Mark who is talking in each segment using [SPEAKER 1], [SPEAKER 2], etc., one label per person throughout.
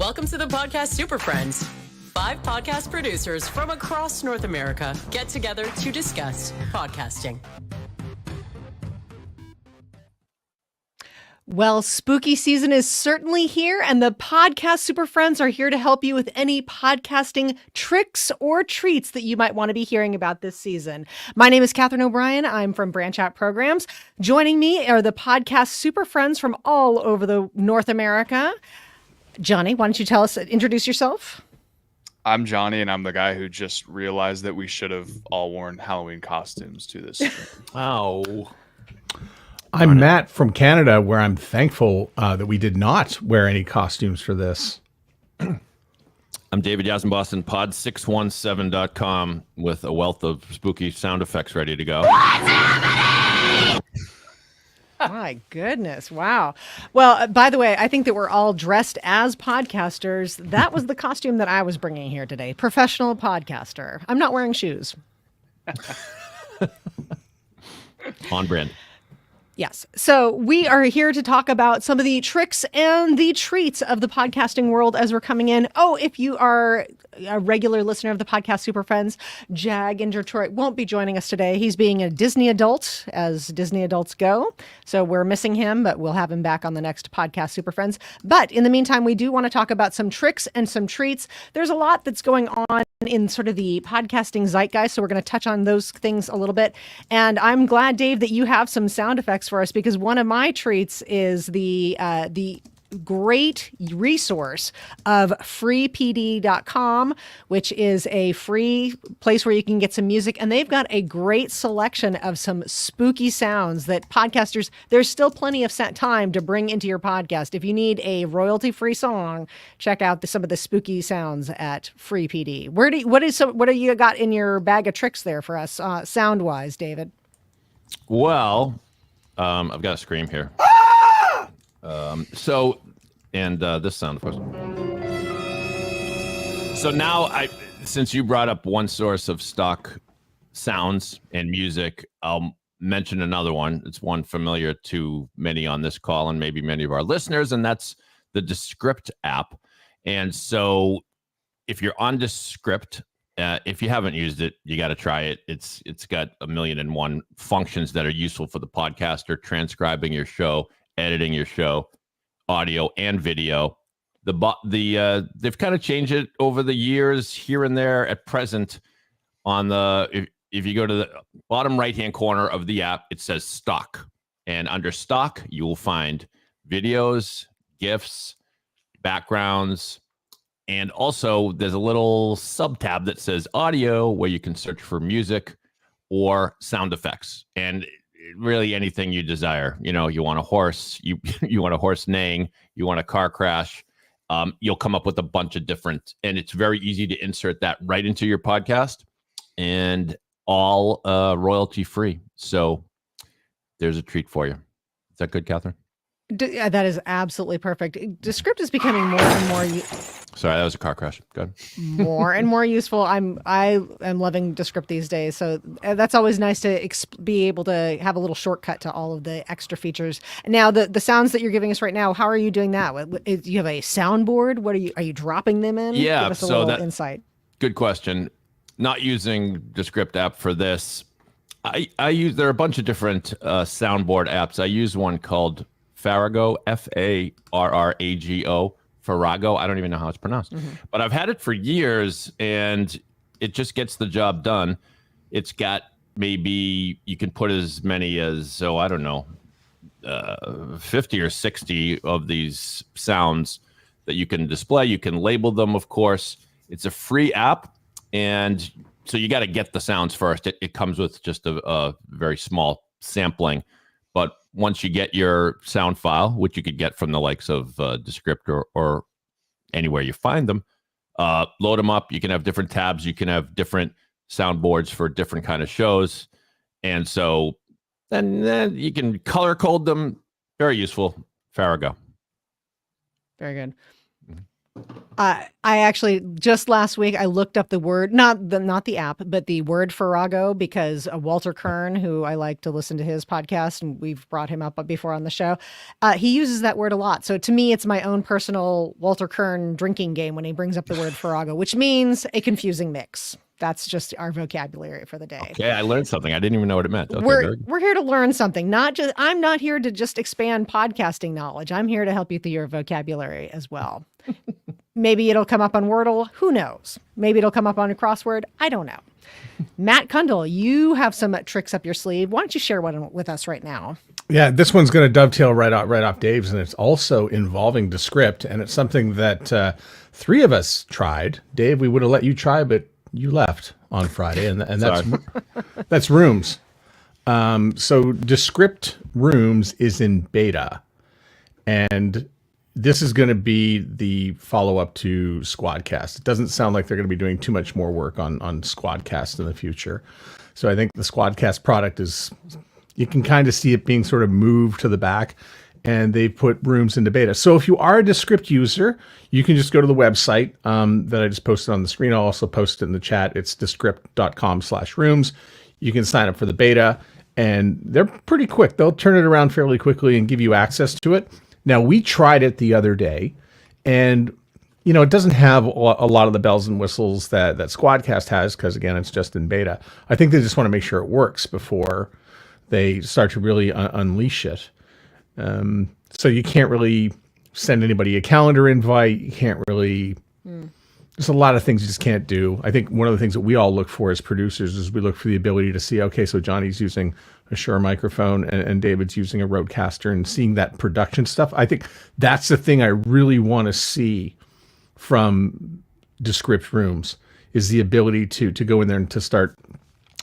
[SPEAKER 1] Welcome to the Podcast Superfriends. 5 podcast producers from across North America get together to discuss podcasting.
[SPEAKER 2] Well, spooky season is certainly here, and the Podcast Super Friends are here to help you with any podcasting tricks or treats that you might want to be hearing about this season. My name is Catherine O'Brien. I'm from Branch Out Programs. Joining me are the Podcast Super Friends from all over the North America. Johnny, why don't you introduce yourself?
[SPEAKER 3] I'm Johnny, and I'm the guy who just realized that we should have all worn Halloween costumes to this.
[SPEAKER 4] Oh.
[SPEAKER 5] I'm Matt from Canada, where I'm thankful that we did not wear any costumes for this.
[SPEAKER 4] I'm David Yasenboston, pod617.com, with a wealth of spooky sound effects ready to go.
[SPEAKER 2] My goodness. Wow. Well, by the way, I think that we're all dressed as podcasters. That was the costume that I was bringing here today. Professional podcaster. I'm not wearing shoes.
[SPEAKER 4] On brand.
[SPEAKER 2] Yes. So we are here to talk about some of the tricks and the treats of the podcasting world as we're coming in. Oh, if you are a regular listener of the Podcast Super Friends, Jag in Detroit won't be joining us today. He's being a Disney adult, as Disney adults go. So we're missing him, but we'll have him back on the next Podcast Super Friends. But in the meantime, we do want to talk about some tricks and some treats. There's a lot that's going on in sort of the podcasting zeitgeist, so we're going to touch on those things a little bit. And I'm glad, Dave, that you have some sound effects for us, because one of my treats is the great resource of freepd.com, which is a free place where you can get some music, and they've got a great selection of some spooky sounds that podcasters, there's still plenty of time to bring into your podcast. If you need a royalty-free song, check out some of the spooky sounds at freepd. What do you got in your bag of tricks there for us, sound-wise, David?
[SPEAKER 4] Well, I've got a scream here. This sound, of course. So now, since you brought up one source of stock sounds and music, I'll mention another one. It's one familiar to many on this call and maybe many of our listeners, and that's the Descript app. And so if you're on Descript, if you haven't used it, you got to try it. It's got 1,000,001 functions that are useful for the podcaster, transcribing your show, editing your show, audio and video. They've kind of changed it over the years here and there. At present, on if you go to the bottom right-hand corner of the app, it says stock. And under stock, you will find videos, GIFs, backgrounds, and also there's a little sub-tab that says audio, where you can search for music or sound effects. And really anything you desire. You know, you want a horse, you want a horse neighing, you want a car crash, you'll come up with a bunch of different, and it's very easy to insert that right into your podcast, and all royalty free. So there's a treat for you. Is that good, Catherine?
[SPEAKER 2] That is absolutely perfect. Descript is becoming more and more.
[SPEAKER 4] Sorry, that was a car crash. Go ahead.
[SPEAKER 2] More and more useful. I am loving Descript these days. So that's always nice to be able to have a little shortcut to all of the extra features. Now, the sounds that you're giving us right now, how are you doing that? Do you have a soundboard? What are you dropping them in?
[SPEAKER 4] Yeah,
[SPEAKER 2] give us a little insight.
[SPEAKER 4] Good question. Not using Descript app for this. There are a bunch of different soundboard apps. I use one called Farrago, Farrago, Farrago. I don't even know how it's pronounced, but I've had it for years, and it just gets the job done. It's got maybe you can put as many as 50 or 60 of these sounds that you can display. You can label them, of course. It's a free app, and so you got to get the sounds first. It comes with just a very small sampling. But once you get your sound file, which you could get from the likes of Descript or anywhere you find them, load them up. You can have different tabs. You can have different soundboards for different kind of shows. And so then you can color code them. Very useful. Farrago.
[SPEAKER 2] Very good. I actually just last week I looked up the word, not the app, but the word Farrago, because Walter Kern, who I like to listen to his podcast, and we've brought him up before on the show, he uses that word a lot. So to me, it's my own personal Walter Kern drinking game when he brings up the word Farrago, which means a confusing mix. That's just our vocabulary for the day.
[SPEAKER 4] Okay, I learned something. I didn't even know what it meant. Okay,
[SPEAKER 2] we're here to learn something. I'm not here to just expand podcasting knowledge. I'm here to help you through your vocabulary as well. Maybe it'll come up on Wordle. Who knows? Maybe it'll come up on a crossword. I don't know. Matt Kundle, you have some tricks up your sleeve. Why don't you share one with us right now?
[SPEAKER 5] Yeah, this one's going to dovetail right off Dave's, and it's also involving Descript, and it's something that three of us tried. Dave, we would have let you try, but you left on Friday, and that's Rooms. So Descript Rooms is in beta, and this is going to be the follow-up to Squadcast. It doesn't sound like they're going to be doing too much more work on Squadcast in the future. So I think the Squadcast product is, you can kind of see it being sort of moved to the back, and they put Rooms into beta. So if you are a Descript user, you can just go to the website that I just posted on the screen. I'll also post it in the chat. It's descript.com/rooms. You can sign up for the beta, and they're pretty quick. They'll turn it around fairly quickly and give you access to it. Now, we tried it the other day, and it doesn't have a lot of the bells and whistles that Squadcast has, because, again, it's just in beta. I think they just want to make sure it works before they start to really unleash it. So you can't really send anybody a calendar invite. You can't really... There's a lot of things you just can't do. I think one of the things that we all look for as producers is we look for the ability to see, okay, so Johnny's using a Shure microphone and David's using a Rodecaster, and seeing that production stuff. I think that's the thing I really want to see from Descript Rooms, is the ability to go in there and to start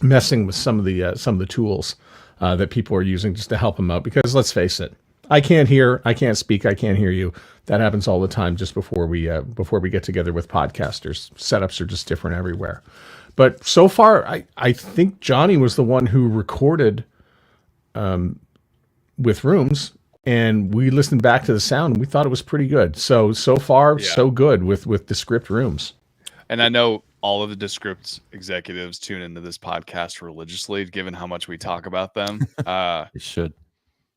[SPEAKER 5] messing with some of the tools that people are using just to help them out. Because let's face it, I can't speak, I can't hear you. That happens all the time just before we get together with podcasters. Setups are just different everywhere. But so far, I think Johnny was the one who recorded with Rooms, and we listened back to the sound, and we thought it was pretty good. So far, so good with Descript Rooms.
[SPEAKER 3] And I know all of the Descript executives tune into this podcast religiously, given how much we talk about them.
[SPEAKER 4] You should.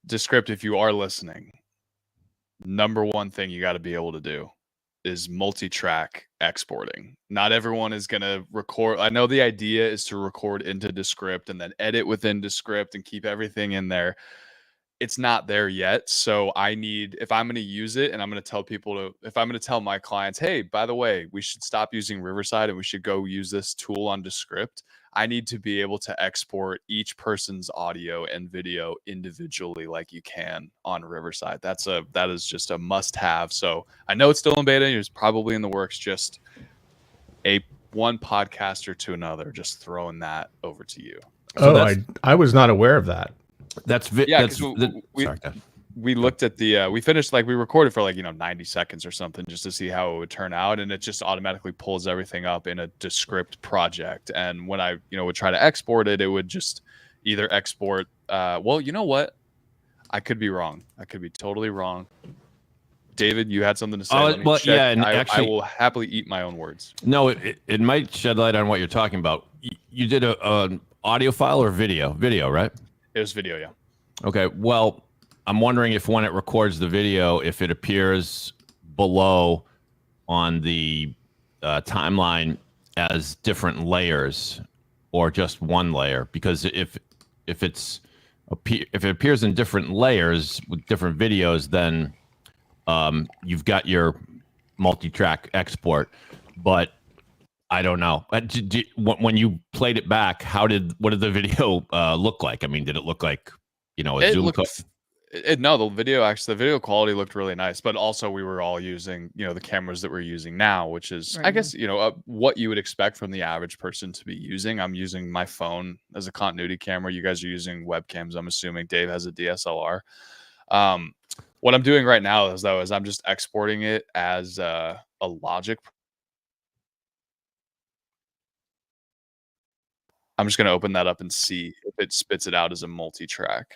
[SPEAKER 3] Descript, if you are listening, number one thing you got to be able to do is multi-track exporting. Not everyone is going to record. I know the idea is to record into Descript and then edit within Descript and keep everything in there. It's not there yet. So if I'm going to use it, and I'm going to tell if I'm going to tell my clients, hey, by the way, we should stop using Riverside and we should go use this tool on Descript, I need to be able to export each person's audio and video individually like you can on Riverside. That is just a must-have. So I know it's still in beta. It's probably in the works. Just one podcaster to another, just throwing that over to you.
[SPEAKER 5] So I was not aware of that.
[SPEAKER 3] We looked at we finished, we recorded for 90 seconds or something just to see how it would turn out, and it just automatically pulls everything up in a Descript project. And when I would try to export it, it would just either export well, you know what, I could be wrong, I could be totally wrong. David, you had something to say.
[SPEAKER 4] And
[SPEAKER 3] I will happily eat my own words.
[SPEAKER 4] No, it might shed light on what you're talking about. You did an audio file or video, right?
[SPEAKER 3] It was video, yeah.
[SPEAKER 4] Okay, well, I'm wondering if when it records the video, if it appears below on the timeline as different layers or just one layer. Because if it appears in different layers with different videos, then you've got your multi-track export. But I don't know. When you played it back, what did the video look like? I mean, did it look like a Zoom call?
[SPEAKER 3] No, the video quality looked really nice, but also we were all using, the cameras that we're using now, which is, right, I guess, what you would expect from the average person to be using. I'm using my phone as a continuity camera. You guys are using webcams, I'm assuming. Dave has a DSLR. What I'm doing right now is I'm just exporting it as a Logic. I'm just going to open that up and see if it spits it out as a multi-track.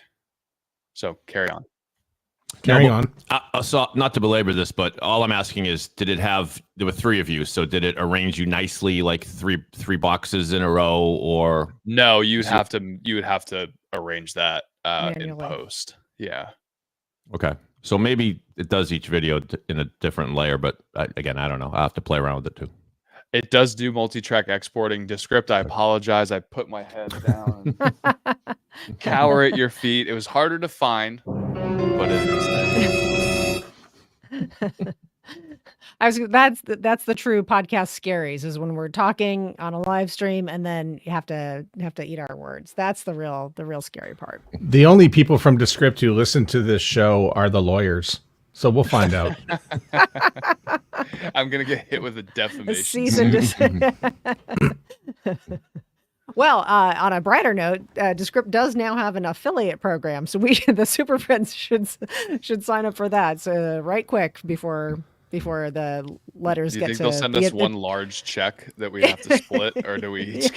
[SPEAKER 3] So carry on.
[SPEAKER 5] Carrying on.
[SPEAKER 4] So not to belabor this, but all I'm asking is, there were three of you, so did it arrange you nicely, like three boxes in a row, or?
[SPEAKER 3] No, you would have to arrange that in
[SPEAKER 2] Manually.
[SPEAKER 3] post. Yeah.
[SPEAKER 4] Okay. So maybe it does each video in a different layer, but again, I don't know. I'll have to play around with it too.
[SPEAKER 3] It does do multi-track exporting. Descript, I apologize. I put my head down and cower at your feet. It was harder to find, but it is there.
[SPEAKER 2] That's the true podcast scaries, is when we're talking on a live stream and then you have to eat our words. That's the real scary part.
[SPEAKER 5] The only people from Descript who listen to this show are the lawyers. So we'll find out.
[SPEAKER 3] I'm going to get hit with a
[SPEAKER 2] A
[SPEAKER 3] cease
[SPEAKER 2] cease and desist. Well, on a brighter note, Descript does now have an affiliate program, so the Super Friends should sign up for that. So right quick before the letters
[SPEAKER 3] Do you
[SPEAKER 2] get
[SPEAKER 3] think
[SPEAKER 2] to
[SPEAKER 3] they'll send us one large check that we have to split, or do we each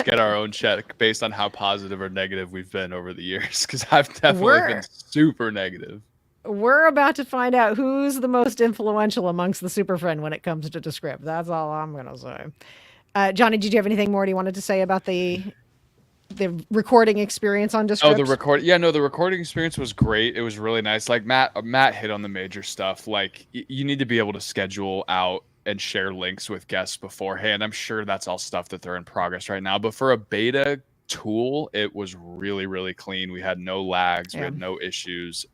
[SPEAKER 3] get our own check based on how positive or negative we've been over the years? Because I've definitely been super negative.
[SPEAKER 2] We're about to find out who's the most influential amongst the Super Friend when it comes to Descript. That's all I'm gonna say. Johnny, did you have anything more you wanted to say about the recording experience on Descript?
[SPEAKER 3] Oh, the recording experience was great. It was really nice. Like Matt hit on the major stuff. Like you need to be able to schedule out and share links with guests beforehand. I'm sure that's all stuff that they're in progress right now. But for a beta tool, it was really, really clean. We had no lags. We had no issues.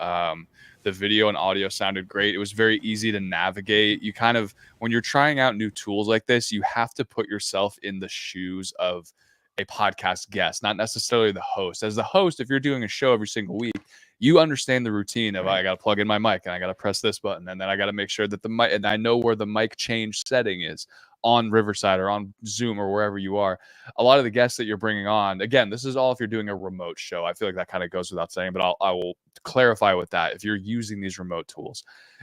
[SPEAKER 3] The video and audio sounded great. It was very easy to navigate. You kind of, when you're trying out new tools like this, you have to put yourself in the shoes of a podcast guest, not necessarily the host. As the host, if you're doing a show every single week, you understand the routine of I got to plug in my mic and I got to press this button, and then I got to make sure that the mic, and I know where the mic change setting is on Riverside or on Zoom or wherever you are. A lot of the guests that you're bringing on, again, this is all if you're doing a remote show. I feel like that kind of goes without saying, but I will clarify with that. If you're using these remote tools,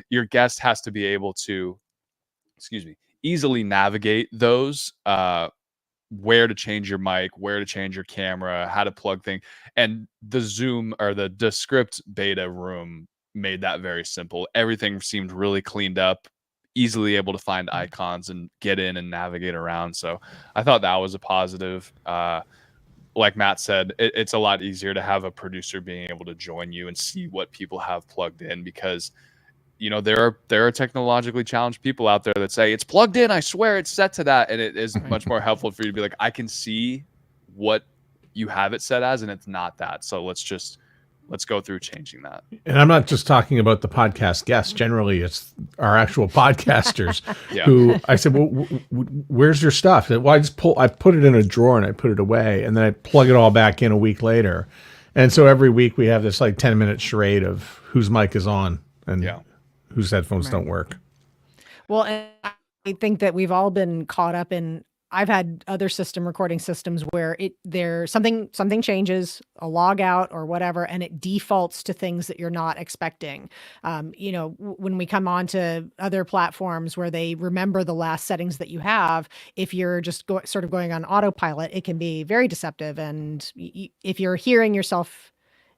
[SPEAKER 3] your guest has to be able to, easily navigate those, where to change your mic, where to change your camera, how to plug things. And the Zoom or the Descript beta room made that very simple. Everything seemed really cleaned up, easily able to find icons and get in and navigate around. So I thought that was a positive. Like Matt said, it's a lot easier to have a producer being able to join you and see what people have plugged in, because there are technologically challenged people out there that say it's plugged in, I swear it's set to that, and it is much more helpful for you to be like, I can see what you have it set as, and it's not that. So let's go through changing that.
[SPEAKER 5] And I'm not just talking about the podcast guests. Generally, it's our actual podcasters who I said, well, where's your stuff? Well, I put it in a drawer and I put it away, and then I plug it all back in a week later. And so every week we have this like 10-minute charade of whose mic is on and whose headphones don't work.
[SPEAKER 2] Well, and I think that we've all been caught up in, I've had other recording systems where something changes, a log out or whatever, and it defaults to things that you're not expecting. When we come on to other platforms where they remember the last settings that you have, if you're just sort of going on autopilot, it can be very deceptive. And if you're hearing yourself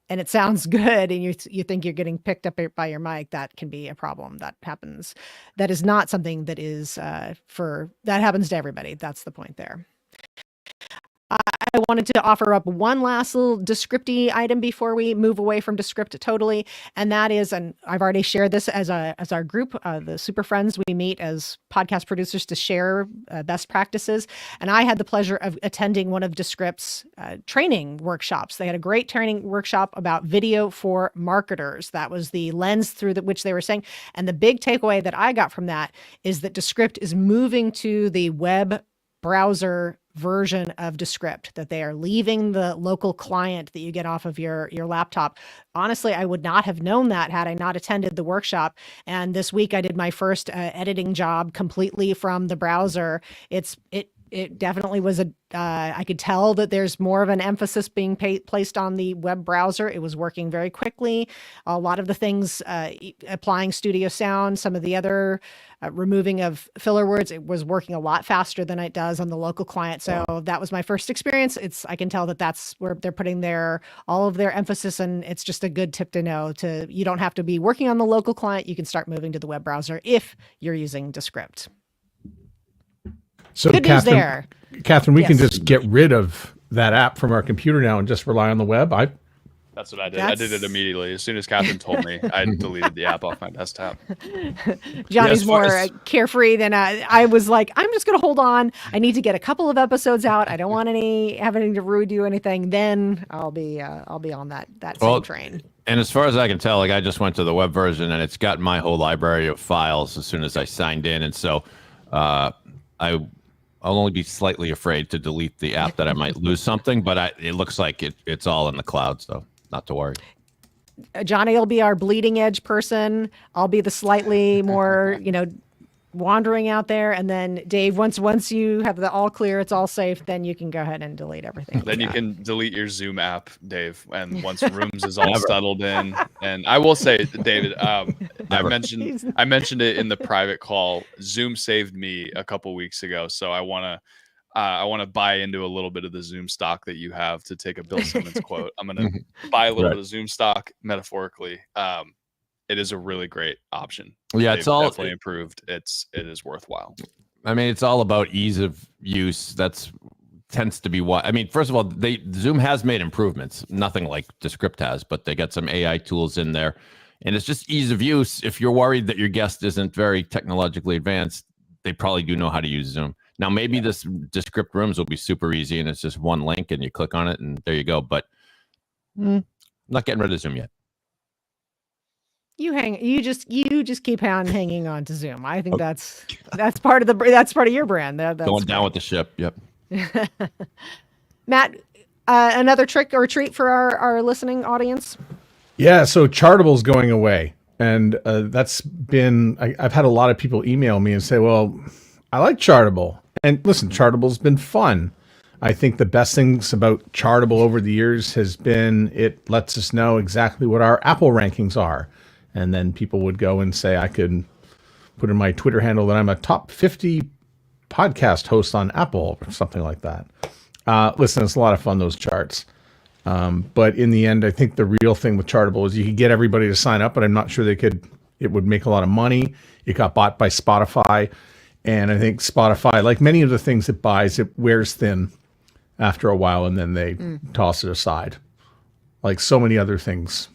[SPEAKER 2] and it sounds good and you think you're getting picked up by your mic, that can be a problem. That happens. That is not something that is that happens to everybody. That's the point there. I wanted to offer up one last little Descripty item before we move away from Descript totally, and that is, and I've already shared this as our group, the Super Friends. We meet as podcast producers to share best practices, and I had the pleasure of attending one of Descript's training workshops. They had a great training workshop about video for marketers. That was the lens through which they were saying, and the big takeaway that I got from that is that Descript is moving to the web browser version of Descript, that they are leaving the local client that you get off of your laptop. Honestly, I would not have known that had I not attended the workshop. And this week I did my first editing job completely from the browser. It definitely was I could tell that there's more of an emphasis being placed on the web browser. It was working very quickly. A lot of the things, applying studio sound, some of the other removing of filler words, it was working a lot faster than it does on the local client. So that was my first experience. I can tell that that's where they're putting all of their emphasis, and it's just a good tip to know. You don't have to be working on the local client. You can start moving to the web browser if you're using Descript.
[SPEAKER 5] So
[SPEAKER 2] Good news there.
[SPEAKER 5] Catherine, we can
[SPEAKER 2] Yes.
[SPEAKER 5] just get rid of that app from our computer now and just rely on the web.
[SPEAKER 3] That's what I did. I did it immediately. As soon as Catherine told me, I deleted the app off my desktop.
[SPEAKER 2] Johnny's
[SPEAKER 4] Yes,
[SPEAKER 2] more carefree than I was. Like, I'm just going to hold on. I need to get a couple of episodes out. I don't want having to redo anything. Then I'll be on that same train.
[SPEAKER 4] And as far as I can tell, like I just went to the web version and it's got my whole library of files as soon as I signed in. And so I'll only be slightly afraid to delete the app that I might lose something, but it looks like it's all in the cloud, so not to worry.
[SPEAKER 2] Johnny will be our bleeding edge person. I'll be the slightly more, wandering out there. And then Dave, once you have the all clear, it's all safe, then you can go ahead and delete everything.
[SPEAKER 3] Then you can delete your Zoom app, Dave. And once Rooms is all settled in, and I will say, David, I mentioned it in the private call. Zoom saved me a couple weeks ago, so I want to buy into a little bit of the Zoom stock that you have. To take a Bill Simmons quote, I'm going to buy a little bit of Zoom stock metaphorically. It is a really great option.
[SPEAKER 4] Yeah,
[SPEAKER 3] They've
[SPEAKER 4] it's all
[SPEAKER 3] definitely improved. It is worthwhile.
[SPEAKER 4] I mean, it's all about ease of use. Tends to be what I mean. First of all, Zoom has made improvements. Nothing like Descript has, but they got some AI tools in there, and it's just ease of use. If you're worried that your guest isn't very technologically advanced, they probably do know how to use Zoom. Now, maybe this Descript Rooms will be super easy, and it's just one link, and you click on it, and there you go. But not getting rid of Zoom yet.
[SPEAKER 2] You just keep hanging on to Zoom. I think that's part of your brand. That's
[SPEAKER 4] going down with the ship. Yep.
[SPEAKER 2] Matt, another trick or treat for our listening audience?
[SPEAKER 5] Yeah, so Chartable's going away. And that's been, I've had a lot of people email me and say, well, I like Chartable. And listen, Chartable's been fun. I think the best things about Chartable over the years has been it lets us know exactly what our Apple rankings are. And then people would go and say, I could put in my Twitter handle that I'm a top 50 podcast host on Apple or something like that. Listen, it's a lot of fun, those charts. But in the end, I think the real thing with Chartable is you could get everybody to sign up, but I'm not sure it would make a lot of money. It got bought by Spotify. And I think Spotify, like many of the things it buys, it wears thin after a while and then they toss it aside. Like so many other things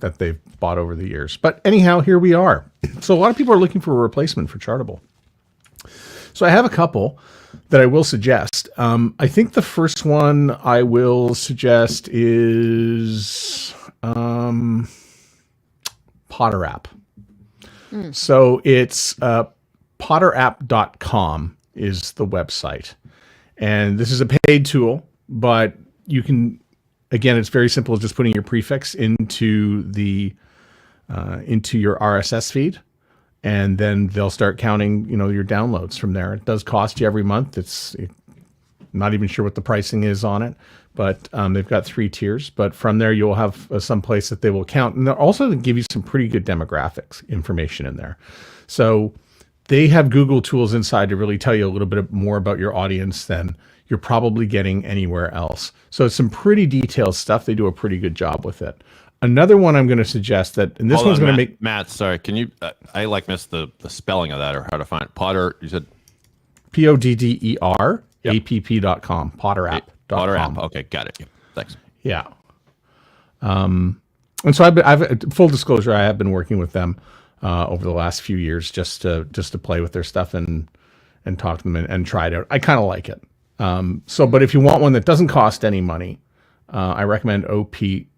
[SPEAKER 5] that they've bought over the years. But anyhow, here we are. So a lot of people are looking for a replacement for Chartable. So I have a couple that I will suggest. I think the first one I will suggest is Potter App. So it's potterapp.com is the website. And this is a paid tool, but you can, again, it's very simple. Just putting your prefix into your RSS feed. And then they'll start counting, your downloads from there. It does cost you every month. It's not even sure what the pricing is on it, but they've got 3 tiers. But from there, you'll have some place that they will count. And they'll also give you some pretty good demographics information in there. So they have Google tools inside to really tell you a little bit more about your audience than you're probably getting anywhere else. So it's some pretty detailed stuff. They do a pretty good job with it. Another one I'm going to suggest and this one's going to make
[SPEAKER 4] Matt. Sorry, can you? I missed the spelling of that or how to find it. Potter. You said
[SPEAKER 5] PODDERAPP.com. Potterapp.com.
[SPEAKER 4] Potter app. Okay, got it. Thanks.
[SPEAKER 5] Yeah. And so I've full disclosure. I have been working with them over the last few years just to play with their stuff and talk to them and try it out. I kind of like it. But if you want one that doesn't cost any money, I recommend op3.dev.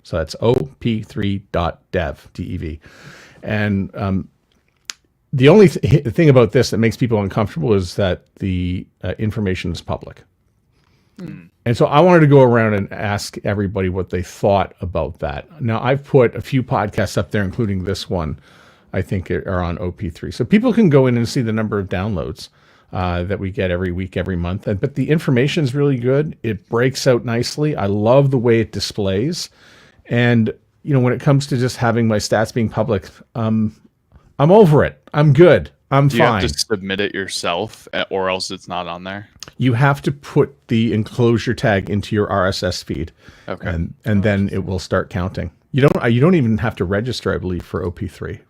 [SPEAKER 5] So that's op3.dev, DEV. And the only thing about this that makes people uncomfortable is that the information is public. And so I wanted to go around and ask everybody what they thought about that. Now, I've put a few podcasts up there, including this one, I think are on OP3. So people can go in and see the number of downloads. that we get every week, every month. But the information is really good. It breaks out nicely. I love the way it displays. And, when it comes to just having my stats being public, I'm over it. I'm good. I'm
[SPEAKER 3] Do you
[SPEAKER 5] fine.
[SPEAKER 3] have to submit it yourself, or else it's not on there?
[SPEAKER 5] You have to put the enclosure tag into your RSS feed.
[SPEAKER 3] Okay.
[SPEAKER 5] And then it will start counting. You don't even have to register, I believe, for OP3.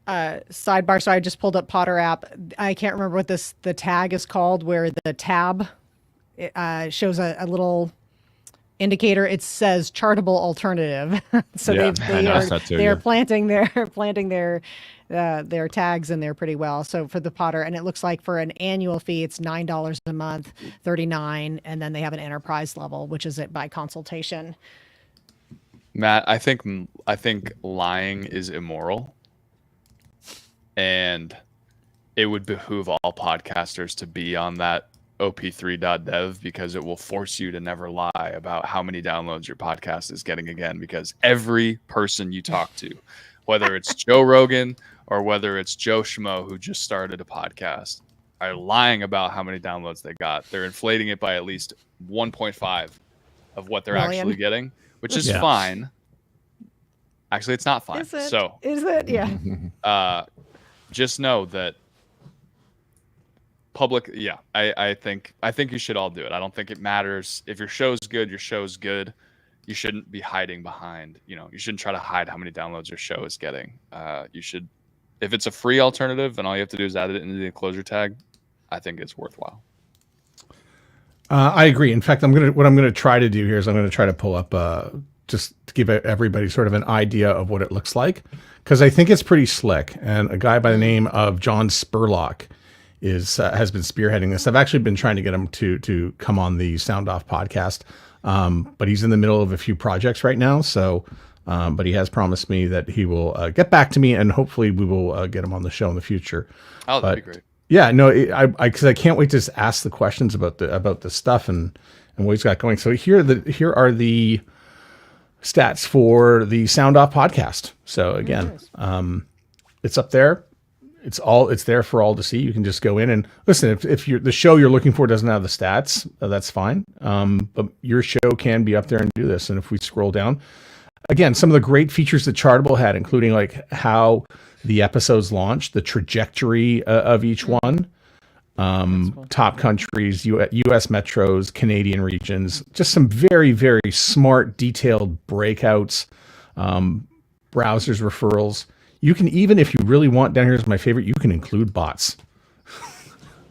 [SPEAKER 2] Sidebar. So I just pulled up Potter app. I can't remember what the tag is called, where the tab shows a little indicator. It says chartable alternative. So
[SPEAKER 3] Yeah,
[SPEAKER 2] they are planting their tags in there pretty well. So for the Potter, and it looks like for an annual fee, it's $9 a month, $39, and then they have an enterprise level, which is it by consultation.
[SPEAKER 3] Matt, I think lying is immoral, and it would behoove all podcasters to be on that op3.dev, because it will force you to never lie about how many downloads your podcast is getting again, because every person you talk to, whether it's Joe Rogan or whether it's Joe Schmo who just started a podcast, are lying about how many downloads they got. They're inflating it by at least 1.5 of what they're
[SPEAKER 2] Million.
[SPEAKER 3] actually getting, which is
[SPEAKER 5] Yeah.
[SPEAKER 3] fine. Actually, it's not fine.
[SPEAKER 2] Is it?
[SPEAKER 3] So
[SPEAKER 2] Is it? Yeah.
[SPEAKER 3] just know that public, yeah, I think you should all do it. I don't think it matters if your show's good. Your show's good. You shouldn't be hiding behind. You shouldn't try to hide how many downloads your show is getting. You should, if it's a free alternative and all you have to do is add it into the enclosure tag, I think it's worthwhile.
[SPEAKER 5] I agree. In fact, what I'm gonna try to do here is I'm gonna try to pull up just to give everybody sort of an idea of what it looks like, because I think it's pretty slick. And a guy by the name of John Spurlock has been spearheading this. I've actually been trying to get him to come on the Sound Off podcast, but he's in the middle of a few projects right now. So, but he has promised me that he will get back to me, and hopefully we will get him on the show in the future.
[SPEAKER 3] Oh, that'd be great.
[SPEAKER 5] Yeah, no, because I can't wait to just ask the questions about the stuff and what he's got going. So here are the stats for the Sound Off podcast. So again, it's up there. It's there for all to see. You can just go in and listen. If the show you're looking for doesn't have the stats, that's fine. But your show can be up there and do this. And if we scroll down, again, some of the great features that Chartable had, including like how the episodes launched, the trajectory of each one, top countries, U.S. metros, Canadian regions, just some very, very smart, detailed breakouts, browsers referrals. You can, even if you really want, down here is my favorite, you can include bots.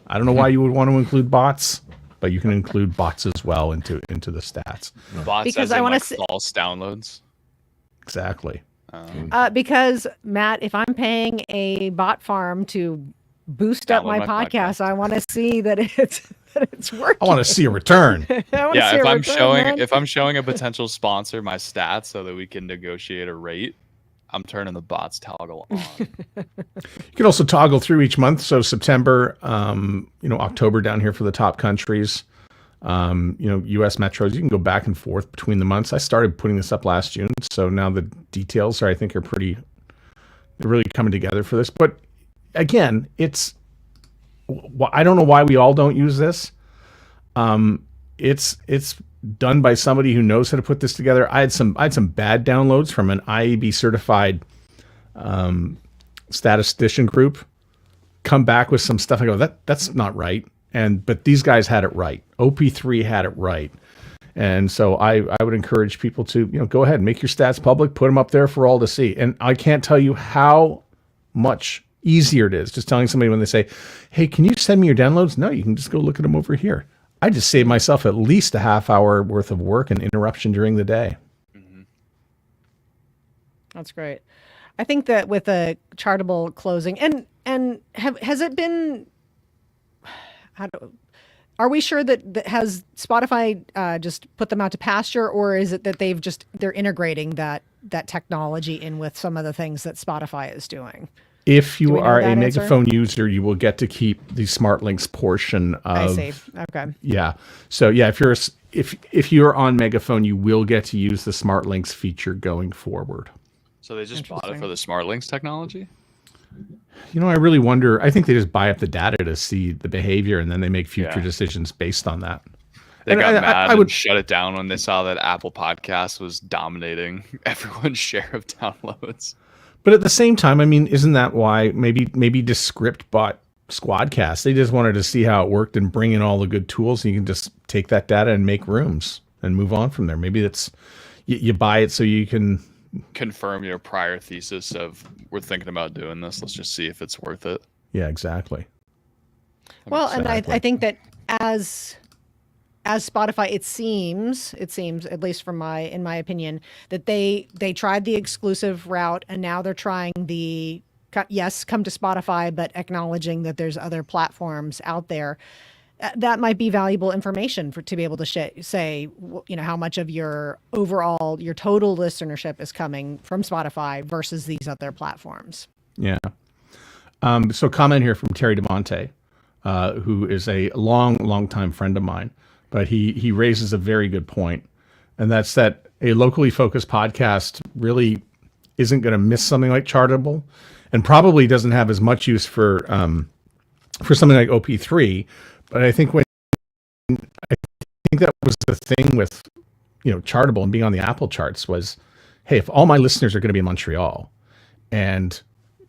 [SPEAKER 5] I don't know why you would want to include bots, but you can include bots as well into the stats.
[SPEAKER 3] Bots
[SPEAKER 2] Because
[SPEAKER 3] as in,
[SPEAKER 2] I wanna
[SPEAKER 3] like,
[SPEAKER 2] see-
[SPEAKER 3] false downloads.
[SPEAKER 5] Exactly.
[SPEAKER 2] Because Matt, if I'm paying a bot farm to boost up
[SPEAKER 3] Download
[SPEAKER 2] my
[SPEAKER 3] my
[SPEAKER 2] podcast, I want to see that it's working.
[SPEAKER 5] I want to see a return.
[SPEAKER 2] I wanna
[SPEAKER 3] Yeah,
[SPEAKER 2] see a
[SPEAKER 3] if
[SPEAKER 2] return,
[SPEAKER 3] I'm
[SPEAKER 2] man.
[SPEAKER 3] showing a potential sponsor my stats so that we can negotiate a rate, I'm turning the bots toggle on.
[SPEAKER 5] You can also toggle through each month. So September, October down here for the top countries, U.S. metros. You can go back and forth between the months. I started putting this up last June, so now the details they're really coming together for this. But again, I don't know why we all don't use this. It's done by somebody who knows how to put this together. I had some bad downloads from an IAB certified statistician group. Come back with some stuff. I go, that's not right. But these guys had it right. OP3 had it right. And so I would encourage people to, go ahead and make your stats public, put them up there for all to see. And I can't tell you how much easier it is just telling somebody when they say, hey, can you send me your downloads? No, you can just go look at them over here. I just saved myself at least a half hour worth of work and interruption during the day.
[SPEAKER 2] That's great. I think that with a Chartable closing, has it been? Are we sure that has Spotify just put them out to pasture, or is it that they're integrating that technology in with some of the things that Spotify is doing?
[SPEAKER 5] If
[SPEAKER 2] Do
[SPEAKER 5] you
[SPEAKER 2] we know
[SPEAKER 5] are a
[SPEAKER 2] that answer?
[SPEAKER 5] Megaphone user, you will get to keep the Smart Links portion of.
[SPEAKER 2] I see. Okay.
[SPEAKER 5] Yeah. So yeah, if you're on Megaphone, you will get to use the Smart Links feature going forward.
[SPEAKER 3] So they just bought it
[SPEAKER 2] Interesting.
[SPEAKER 3] for the Smart Links technology?
[SPEAKER 5] I really wonder. I think they just buy up the data to see the behavior, and then they make future decisions based on that.
[SPEAKER 3] They
[SPEAKER 5] And
[SPEAKER 3] got mad
[SPEAKER 5] I
[SPEAKER 3] and
[SPEAKER 5] would
[SPEAKER 3] shut it down when they saw that Apple Podcast was dominating everyone's share of downloads.
[SPEAKER 5] But at the same time, I mean, isn't that why maybe Descript bought Squadcast? They just wanted to see how it worked and bring in all the good tools, and you can just take that data and make rooms and move on from there. Maybe that's you buy it so you can
[SPEAKER 3] confirm your prior thesis of we're thinking about doing this. Let's just see if it's worth it.
[SPEAKER 5] Yeah, exactly.
[SPEAKER 2] Well, and I think that as Spotify, it seems at least in my opinion, that they tried the exclusive route, and now they're trying the come to Spotify, but acknowledging that there's other platforms out there. That might be valuable information to be able to say, how much of your total listenership is coming from Spotify versus these other platforms.
[SPEAKER 5] Yeah. So comment here from Terry DeMonte, who is a long time friend of mine, but he raises a very good point, and that's that a locally focused podcast really isn't going to miss something like Chartable, and probably doesn't have as much use for something like OP3. But I think that was the thing with Chartable and being on the Apple charts was, hey, if all my listeners are going to be in Montreal, and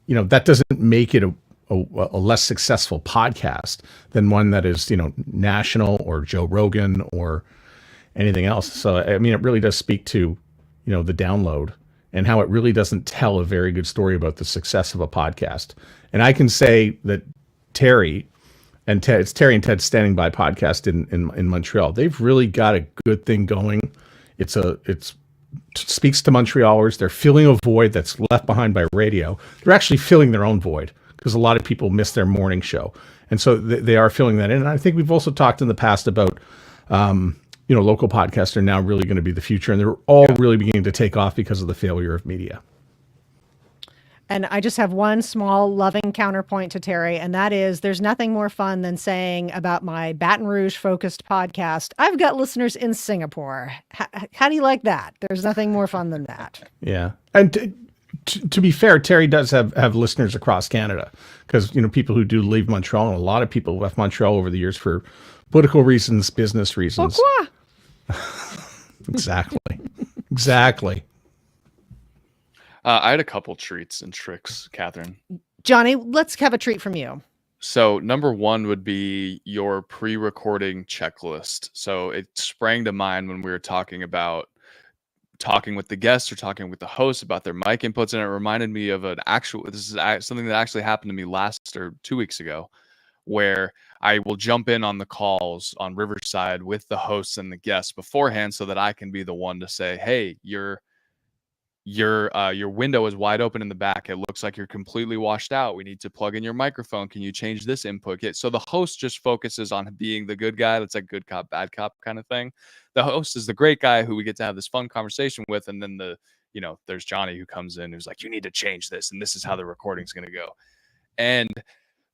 [SPEAKER 5] that doesn't make it a less successful podcast than one that is national or Joe Rogan or anything else. So I mean, it really does speak to the download and how it really doesn't tell a very good story about the success of a podcast. And I can say that Terry and Ted, it's Terry and Ted Standing By podcast in Montreal. They've really got a good thing going. It speaks to Montrealers. They're filling a void that's left behind by radio. They're actually filling their own void because a lot of people miss their morning show. And so they are filling that in. And I think we've also talked in the past about, local podcasts are now really going to be the future. And they're all really beginning to take off because of the failure of media.
[SPEAKER 2] And I just have one small loving counterpoint to Terry, and that is there's nothing more fun than saying about my Baton Rouge focused podcast, I've got listeners in Singapore. How do you like that? There's nothing more fun than that.
[SPEAKER 5] Yeah. And to be fair, Terry does have listeners across Canada because, people who do leave Montreal, and a lot of people left Montreal over the years for political reasons, business reasons.
[SPEAKER 2] Pourquoi?
[SPEAKER 5] Exactly.
[SPEAKER 3] I had a couple treats and tricks, Catherine.
[SPEAKER 2] Johnny, let's have a treat from you.
[SPEAKER 3] So number one would be your pre-recording checklist. So it sprang to mind when we were talking about talking with the guests or talking with the host about their mic inputs. And it reminded me of this is something that actually happened to me 2 weeks ago, where I will jump in on the calls on Riverside with the hosts and the guests beforehand so that I can be the one to say, hey, your window is wide open in the back. It looks like you're completely washed out. We need to plug in your microphone. Can you change this input? So the host just focuses on being the good guy. That's like good cop, bad cop kind of thing. The host is the great guy who we get to have this fun conversation with. And then there's Johnny who comes in who's like, you need to change this. And this is how the recording's going to go. And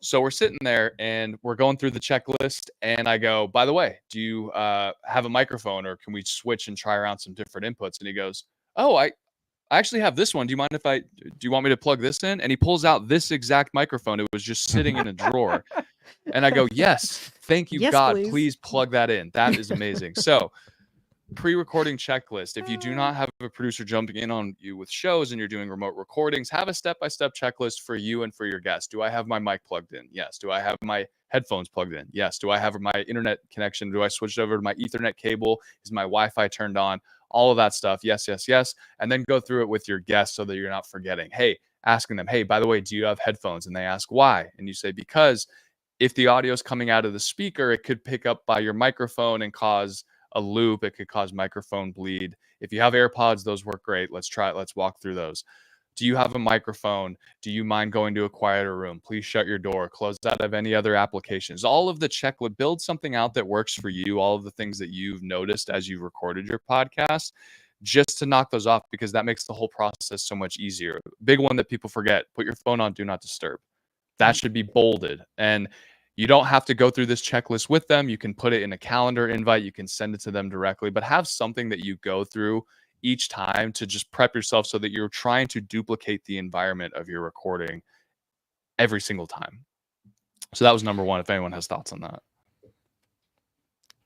[SPEAKER 3] so we're sitting there and we're going through the checklist. And I go, by the way, do you have a microphone, or can we switch and try around some different inputs? And he goes, oh, I actually have this one. Do you want me to plug this in? And he pulls out this exact microphone. It was just sitting in a drawer. And I go, yes, thank you,
[SPEAKER 2] yes,
[SPEAKER 3] God. Please plug that in. That is amazing. So pre-recording checklist. If you do not have a producer jumping in on you with shows and you're doing remote recordings, have a step-by-step checklist for you and for your guests. Do I have my mic plugged in? Yes. Do I have my headphones plugged in? Yes. Do I have my internet connection? Do I switch over to my Ethernet cable? Is my Wi-Fi turned on? All of that stuff. Yes. And then go through it with your guests so that you're not forgetting. Hey, asking them, hey, by the way, do you have headphones? And they ask why. And you say, because if the audio is coming out of the speaker, it could pick up by your microphone and cause a loop. It could cause microphone bleed. If you have AirPods, those work great. Let's try it. Let's walk through those. Do you have a microphone? Do you mind going to a quieter room? Please shut your door. Close out of any other applications. All of the checklist, build something out that works for you. All of the things that you've noticed as you've recorded your podcast, just to knock those off, because that makes the whole process so much easier. Big one that people forget: put your phone on do not disturb. That should be bolded. And you don't have to go through this checklist with them. You can put it in a calendar invite. You can send it to them directly, but have something that you go through each time to just prep yourself so that you're trying to duplicate the environment of your recording every single time. So that was number one. If anyone has thoughts on that.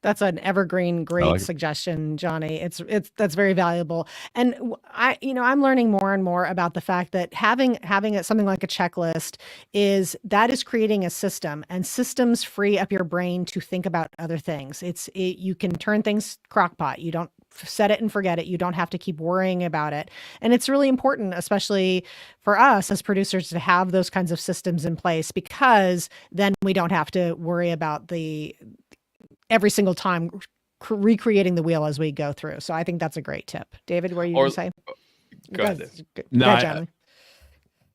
[SPEAKER 2] That's an evergreen, great suggestion, Johnny. That's very valuable. And I'm learning more and more about the fact that having something like a checklist is creating a system, and systems free up your brain to think about other things. You can turn things crockpot. You don't set it and forget it. You don't have to keep worrying about it. And it's really important, especially for us as producers, to have those kinds of systems in place, because then we don't have to worry about every single time recreating the wheel as we go through. So I think that's a great tip. David, what are you going to say?
[SPEAKER 3] Go ahead.
[SPEAKER 2] Johnny.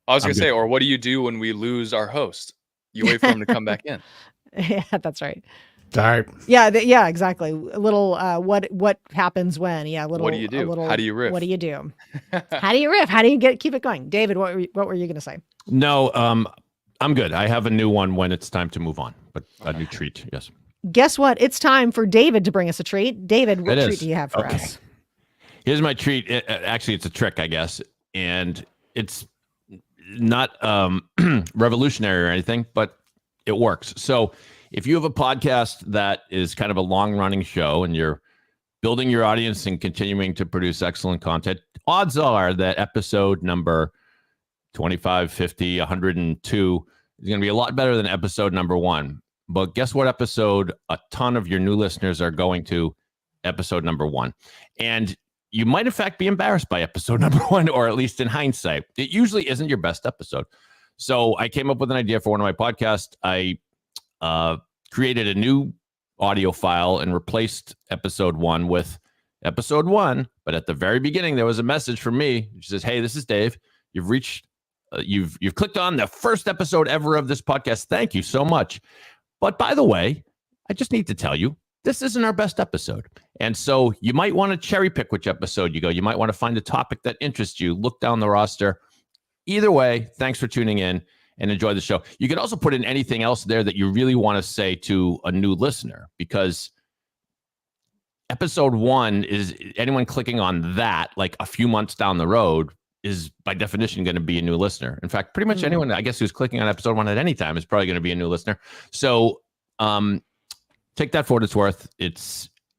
[SPEAKER 3] I was going to say, or what do you do when we lose our host? You wait for him to come back in.
[SPEAKER 2] Yeah, that's right.
[SPEAKER 5] Sorry.
[SPEAKER 2] Yeah, exactly. A little, what happens when? Yeah, a little.
[SPEAKER 3] What do you do? How do you riff?
[SPEAKER 2] What do you do? How do you riff? How do you keep it going? David, what were you going to say?
[SPEAKER 4] No, I'm good. I have a new one when it's time to move on, but a new treat. Yes.
[SPEAKER 2] Guess what? It's time for David to bring us a treat. David, what treat do you have for us?
[SPEAKER 4] Here's my treat. Actually, it's a trick, I guess. And it's not revolutionary or anything, but it works. So if you have a podcast that is kind of a long-running show and you're building your audience and continuing to produce excellent content, odds are that episode number 25, 50, 102 is going to be a lot better than episode number 1. But guess what episode a ton of your new listeners are going to? Episode number 1. And you might, in fact, be embarrassed by episode number 1, or at least in hindsight. It usually isn't your best episode. So I came up with an idea for one of my podcasts. I created a new audio file and replaced episode 1 with episode 1. But at the very beginning, there was a message from me. It says, "Hey, this is Dave. You've reached, you've clicked on the first episode ever of this podcast. Thank you so much. But by the way, I just need to tell you, this isn't our best episode. And so you might want to cherry pick which episode you go. You might want to find a topic that interests you. Look down the roster. Either way, thanks for tuning in and enjoy the show." You can also put in anything else there that you really want to say to a new listener, because episode 1 is anyone clicking on that like a few months down the road is by definition going to be a new listener. In fact, pretty much anyone, I guess, who's clicking on episode 1 at any time is probably going to be a new listener. So take that for what it's worth.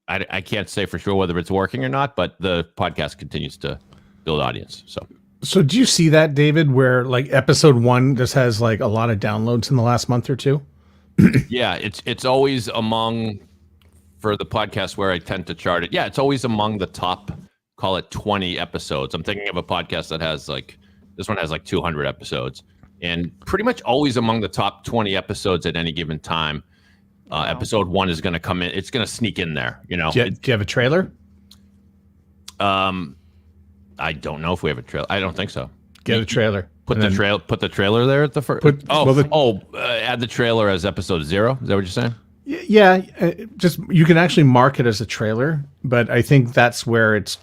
[SPEAKER 4] I can't say for sure whether it's working or not, but the podcast continues to build audience. So
[SPEAKER 5] do you see that, David, where like episode 1 just has like a lot of downloads in the last month or two?
[SPEAKER 4] Yeah, it's always among, for the podcast where I tend to chart it. Yeah, it's always among the top, call it 20 episodes. I'm thinking of a podcast that has this one has 200 episodes, and pretty much always among the top 20 episodes at any given time. Wow. Episode 1 is going to come in. It's going to sneak in there. Do
[SPEAKER 5] you have a trailer?
[SPEAKER 4] I don't know if we have a trailer. I don't think so.
[SPEAKER 5] Get a trailer.
[SPEAKER 4] Put the trailer there at the first. Add the trailer as episode 0. Is that what you're saying?
[SPEAKER 5] Yeah, just you can actually mark it as a trailer, but I think that's where it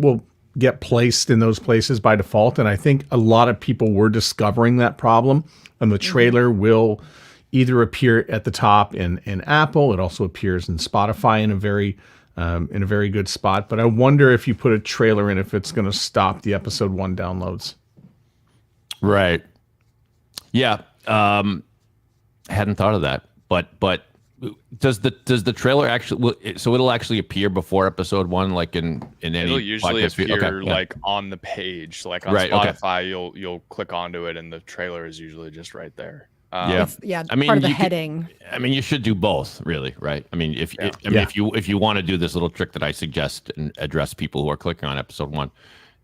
[SPEAKER 5] will get placed in those places by default. And I think a lot of people were discovering that problem, and the trailer will either appear at the top in Apple. It also appears in Spotify in a very good spot. But I wonder if you put a trailer in, if it's going to stop the episode 1 downloads.
[SPEAKER 4] Right. Yeah. Hadn't thought of that, but does the trailer actually? So it'll actually appear before episode 1, like in any.
[SPEAKER 3] It'll usually appear
[SPEAKER 4] okay,
[SPEAKER 3] like on the page, like on Spotify. Okay. You'll click onto it, and the trailer is usually just right there.
[SPEAKER 2] Yeah. I mean, part of the heading.
[SPEAKER 4] You should do both, really, right? I mean, if you want to do this little trick that I suggest and address people who are clicking on episode 1,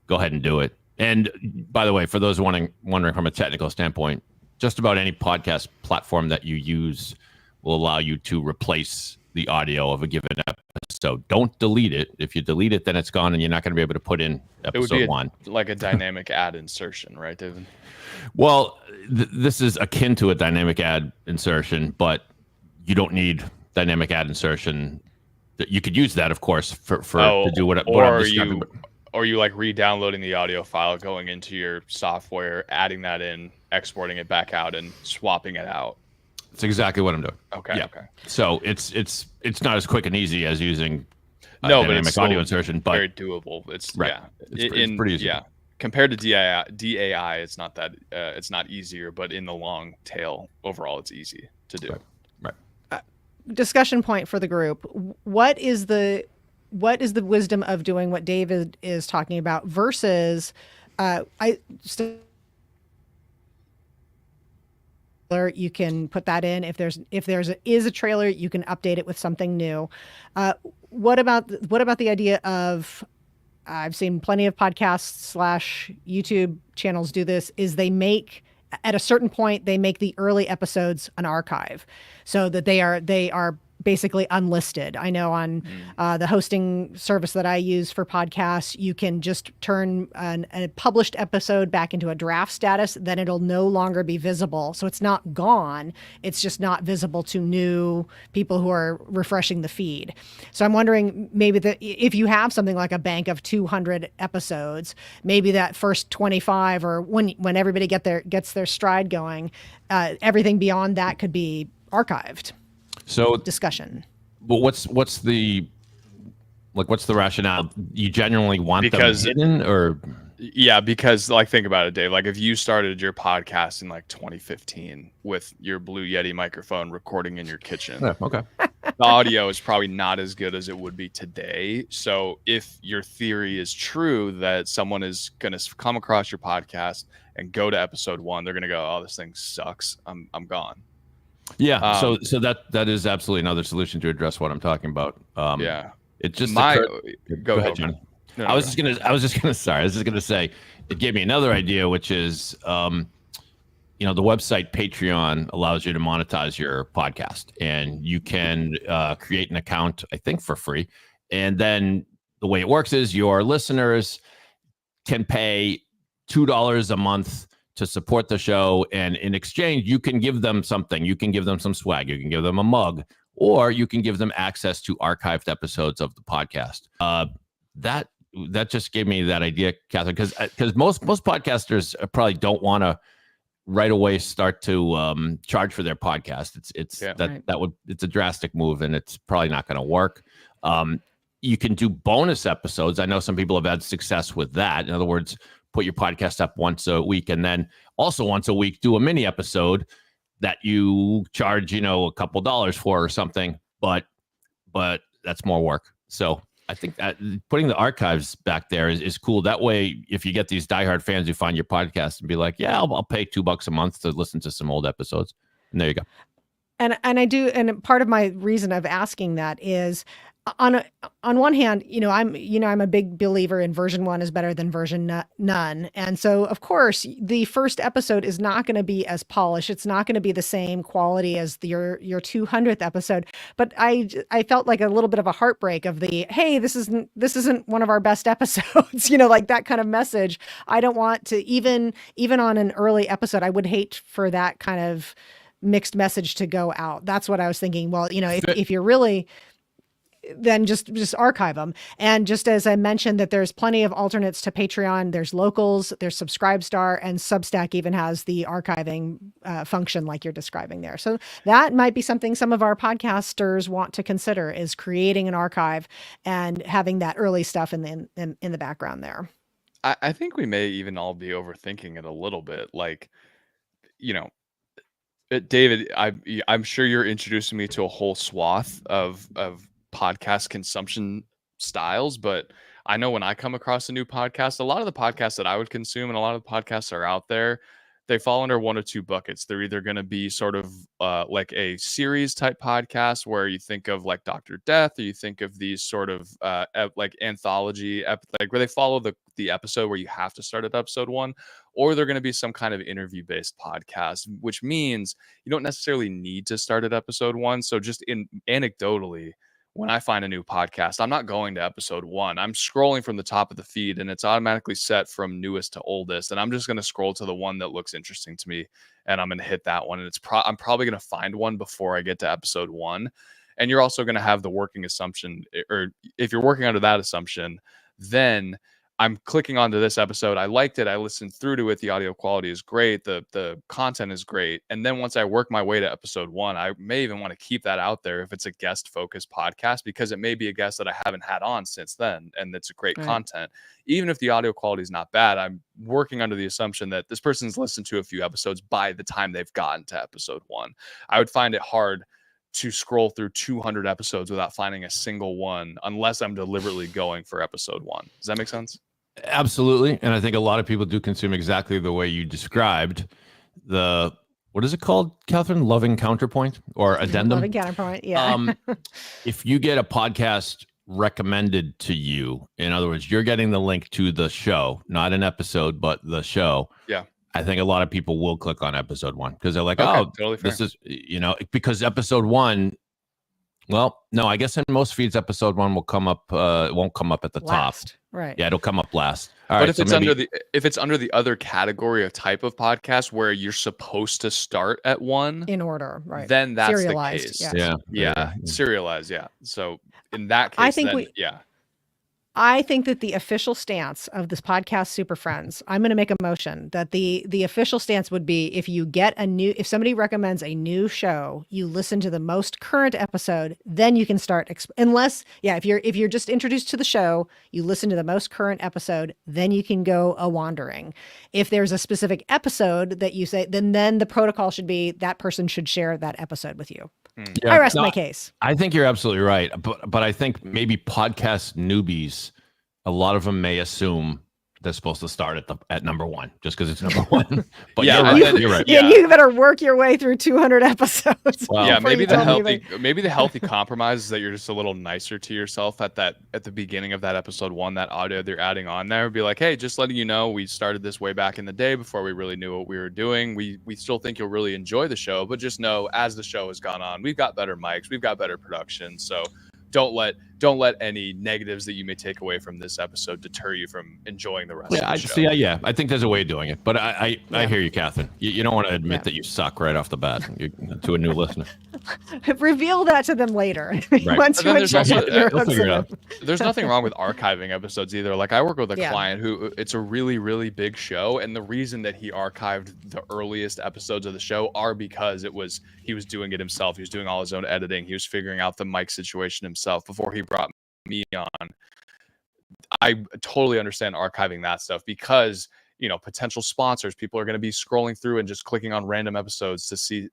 [SPEAKER 4] go ahead and do it. And by the way, for those wondering from a technical standpoint, just about any podcast platform that you use will allow you to replace the audio of a given episode. Don't delete it. If you delete it, then it's gone, and you're not going to be able to put in episode 1.
[SPEAKER 3] It would be like a dynamic ad insertion, right, David?
[SPEAKER 4] Well, this is akin to a dynamic ad insertion, but you don't need dynamic ad insertion. You could use that, of course, to do what I'm describing.
[SPEAKER 3] Or you like re-downloading the audio file, going into your software, adding that in, exporting it back out, and swapping it out.
[SPEAKER 4] That's exactly what I'm doing.
[SPEAKER 3] Okay.
[SPEAKER 4] Yeah.
[SPEAKER 3] Okay.
[SPEAKER 4] So it's not as quick and easy as using dynamic audio insertion, but
[SPEAKER 3] very doable. It's
[SPEAKER 4] right.
[SPEAKER 3] Yeah.
[SPEAKER 4] It's pretty easy.
[SPEAKER 3] Yeah. compared to DAI, it's not that it's not easier, but in the long tail, overall, it's easy to do.
[SPEAKER 4] Right.
[SPEAKER 2] Discussion point for the group. What is the wisdom of doing what David is talking about versus you can put that in. If there's a trailer, you can update it with something new. What about the idea of, I've seen plenty of podcasts / YouTube channels do this, is they make, at a certain point, they make the early episodes an archive so that they are basically unlisted. I know on the hosting service that I use for podcasts, you can just turn a published episode back into a draft status, then it'll no longer be visible. So it's not gone. It's just not visible to new people who are refreshing the feed. So I'm wondering maybe that if you have something like a bank of 200 episodes, maybe that first 25 or when everybody gets their stride going, everything beyond that could be archived.
[SPEAKER 4] So
[SPEAKER 2] Discussion.
[SPEAKER 4] Well, what's the rationale? You genuinely want them hidden, or?
[SPEAKER 3] Yeah, because like, think about it, Dave. Like, if you started your podcast in like 2015 with your Blue Yeti microphone recording in your kitchen,
[SPEAKER 4] Okay,
[SPEAKER 3] the audio is probably not as good as it would be today. So if your theory is true that someone is going to come across your podcast and go to episode 1, they're going to go, "Oh, this thing sucks. I'm gone."
[SPEAKER 4] Yeah, so that is absolutely another solution to address what I'm talking about.
[SPEAKER 3] Yeah,
[SPEAKER 4] it just
[SPEAKER 3] go ahead,
[SPEAKER 4] John.
[SPEAKER 3] No,
[SPEAKER 4] I was just gonna say it gave me another idea, which is the website Patreon allows you to monetize your podcast, and you can create an account, I think, for free, and then the way it works is your listeners can pay $2 a month to support the show, and in exchange, you can give them something. You can give them some swag. You can give them a mug, or you can give them access to archived episodes of the podcast. That just gave me that idea, Catherine, because most podcasters probably don't want to right away start to charge for their podcast. It's a drastic move, and it's probably not going to work. You can do bonus episodes. I know some people have had success with that. In other words, put your podcast up once a week, and then also once a week do a mini episode that you charge, a couple dollars for or something. But that's more work. So I think that putting the archives back there is cool. That way, if you get these diehard fans who find your podcast and be like, "Yeah, I'll pay $2 a month to listen to some old episodes," and there you go.
[SPEAKER 2] And I do, and part of my reason of asking that is, on one hand, I'm a big believer in version 1 is better than version none. And so, of course, the first episode is not going to be as polished. It's not going to be the same quality as your 200th episode. But I felt like a little bit of a heartbreak of hey, this isn't one of our best episodes, like that kind of message. I don't want to, even on an early episode, I would hate for that kind of mixed message to go out. That's what I was thinking. Well, if you're really, then just archive them. And just as I mentioned that there's plenty of alternates to Patreon, there's Locals, there's Subscribestar, and Substack even has the archiving function like you're describing there. So that might be something some of our podcasters want to consider, is creating an archive and having that early stuff in the background there.
[SPEAKER 3] I think we may even all be overthinking it a little bit. Like, David, I'm sure you're introducing me to a whole swath of podcast consumption styles, but I know when I come across a new podcast, a lot of the podcasts that I would consume and a lot of the podcasts that are out there, they fall under one or two buckets. They're either going to be sort of like a series type podcast where you think of like Dr. Death, or you think of these sort of like anthology, like where they follow the episode where you have to start at episode 1, or they're going to be some kind of interview based podcast, which means you don't necessarily need to start at episode 1. So just anecdotally, when I find a new podcast, I'm not going to episode 1. I'm scrolling from the top of the feed, and it's automatically set from newest to oldest. And I'm just going to scroll to the one that looks interesting to me, and I'm going to hit that one. And I'm probably going to find one before I get to episode 1. And you're also going to have the working assumption, or if you're working under that assumption, then I'm clicking onto this episode. I liked it. I listened through to it. The audio quality is great. The content is great. And then once I work my way to episode 1, I may even want to keep that out there if it's a guest focused podcast, because it may be a guest that I haven't had on since then. And it's a great content. Even if the audio quality is not bad, I'm working under the assumption that this person's listened to a few episodes by the time they've gotten to episode 1. I would find it hard to scroll through 200 episodes without finding a single one unless I'm deliberately going for episode 1. Does that make sense?
[SPEAKER 4] Absolutely. And I think a lot of people do consume exactly the way you described. What is it called, Catherine? Loving counterpoint or addendum?
[SPEAKER 2] Loving counterpoint, yeah.
[SPEAKER 4] If you get a podcast recommended to you, in other words, you're getting the link to the show, not an episode, but the show.
[SPEAKER 3] Yeah.
[SPEAKER 4] I think a lot of people will click on episode 1 because they're like,
[SPEAKER 3] okay,
[SPEAKER 4] oh,
[SPEAKER 3] totally fair.
[SPEAKER 4] This is, because episode 1, well, no, I guess in most feeds, episode 1 will come up, won't come up at the
[SPEAKER 2] Last.
[SPEAKER 4] top.
[SPEAKER 2] Right.
[SPEAKER 4] Yeah, it'll come up last. All
[SPEAKER 3] but
[SPEAKER 4] right,
[SPEAKER 3] if
[SPEAKER 4] so
[SPEAKER 3] it's
[SPEAKER 4] maybe,
[SPEAKER 3] if it's under the other category of type of podcast where you're supposed to start at 1
[SPEAKER 2] in order, right?
[SPEAKER 3] then that's the
[SPEAKER 2] Serialized,
[SPEAKER 3] case.
[SPEAKER 4] yeah,
[SPEAKER 3] Serialized. Yeah. So in that case,
[SPEAKER 2] I think
[SPEAKER 3] yeah.
[SPEAKER 2] I think that the official stance of this podcast, Super Friends, I'm going to make a motion that the official stance would be if somebody recommends a new show, you listen to the most current episode, then you can start. If you're just introduced to the show, you listen to the most current episode, then you can go a wandering. If there's a specific episode that you say, then the protocol should be that person should share that episode with you.
[SPEAKER 4] yeah,
[SPEAKER 2] I rest my case.
[SPEAKER 4] I think you're absolutely right. But I think maybe podcast newbies, a lot of them may assume they're supposed to start at number 1 just because it's number 1. But
[SPEAKER 3] Yeah,
[SPEAKER 4] you're right.
[SPEAKER 2] Yeah, you better work your way through 200 episodes.
[SPEAKER 4] Well,
[SPEAKER 3] Yeah,
[SPEAKER 2] before
[SPEAKER 3] maybe
[SPEAKER 2] you
[SPEAKER 3] the
[SPEAKER 2] tell me
[SPEAKER 3] healthy compromise is that you're just a little nicer to yourself at the beginning of that episode 1, that audio they're adding on there. Be like, hey, just letting you know, we started this way back in the day before we really knew what we were doing. We still think you'll really enjoy the show, but just know as the show has gone on, we've got better mics, we've got better production. So don't let any negatives that you may take away from this episode deter you from enjoying the rest of the show.
[SPEAKER 4] I think there's a way of doing it, but I hear you, Catherine. You don't want to admit that you suck right off the bat to a new listener.
[SPEAKER 2] Reveal that to them later.
[SPEAKER 4] Right.
[SPEAKER 2] Once you
[SPEAKER 3] There's
[SPEAKER 2] figure
[SPEAKER 3] also, there's nothing wrong with archiving episodes either. Like I work with a client who it's a really, really big show, and the reason that he archived the earliest episodes of the show are because he was doing it himself. He was doing all his own editing. He was figuring out the mic situation himself before he brought me on. I totally understand archiving that stuff because potential sponsors, people are going to be scrolling through and just clicking on random episodes to see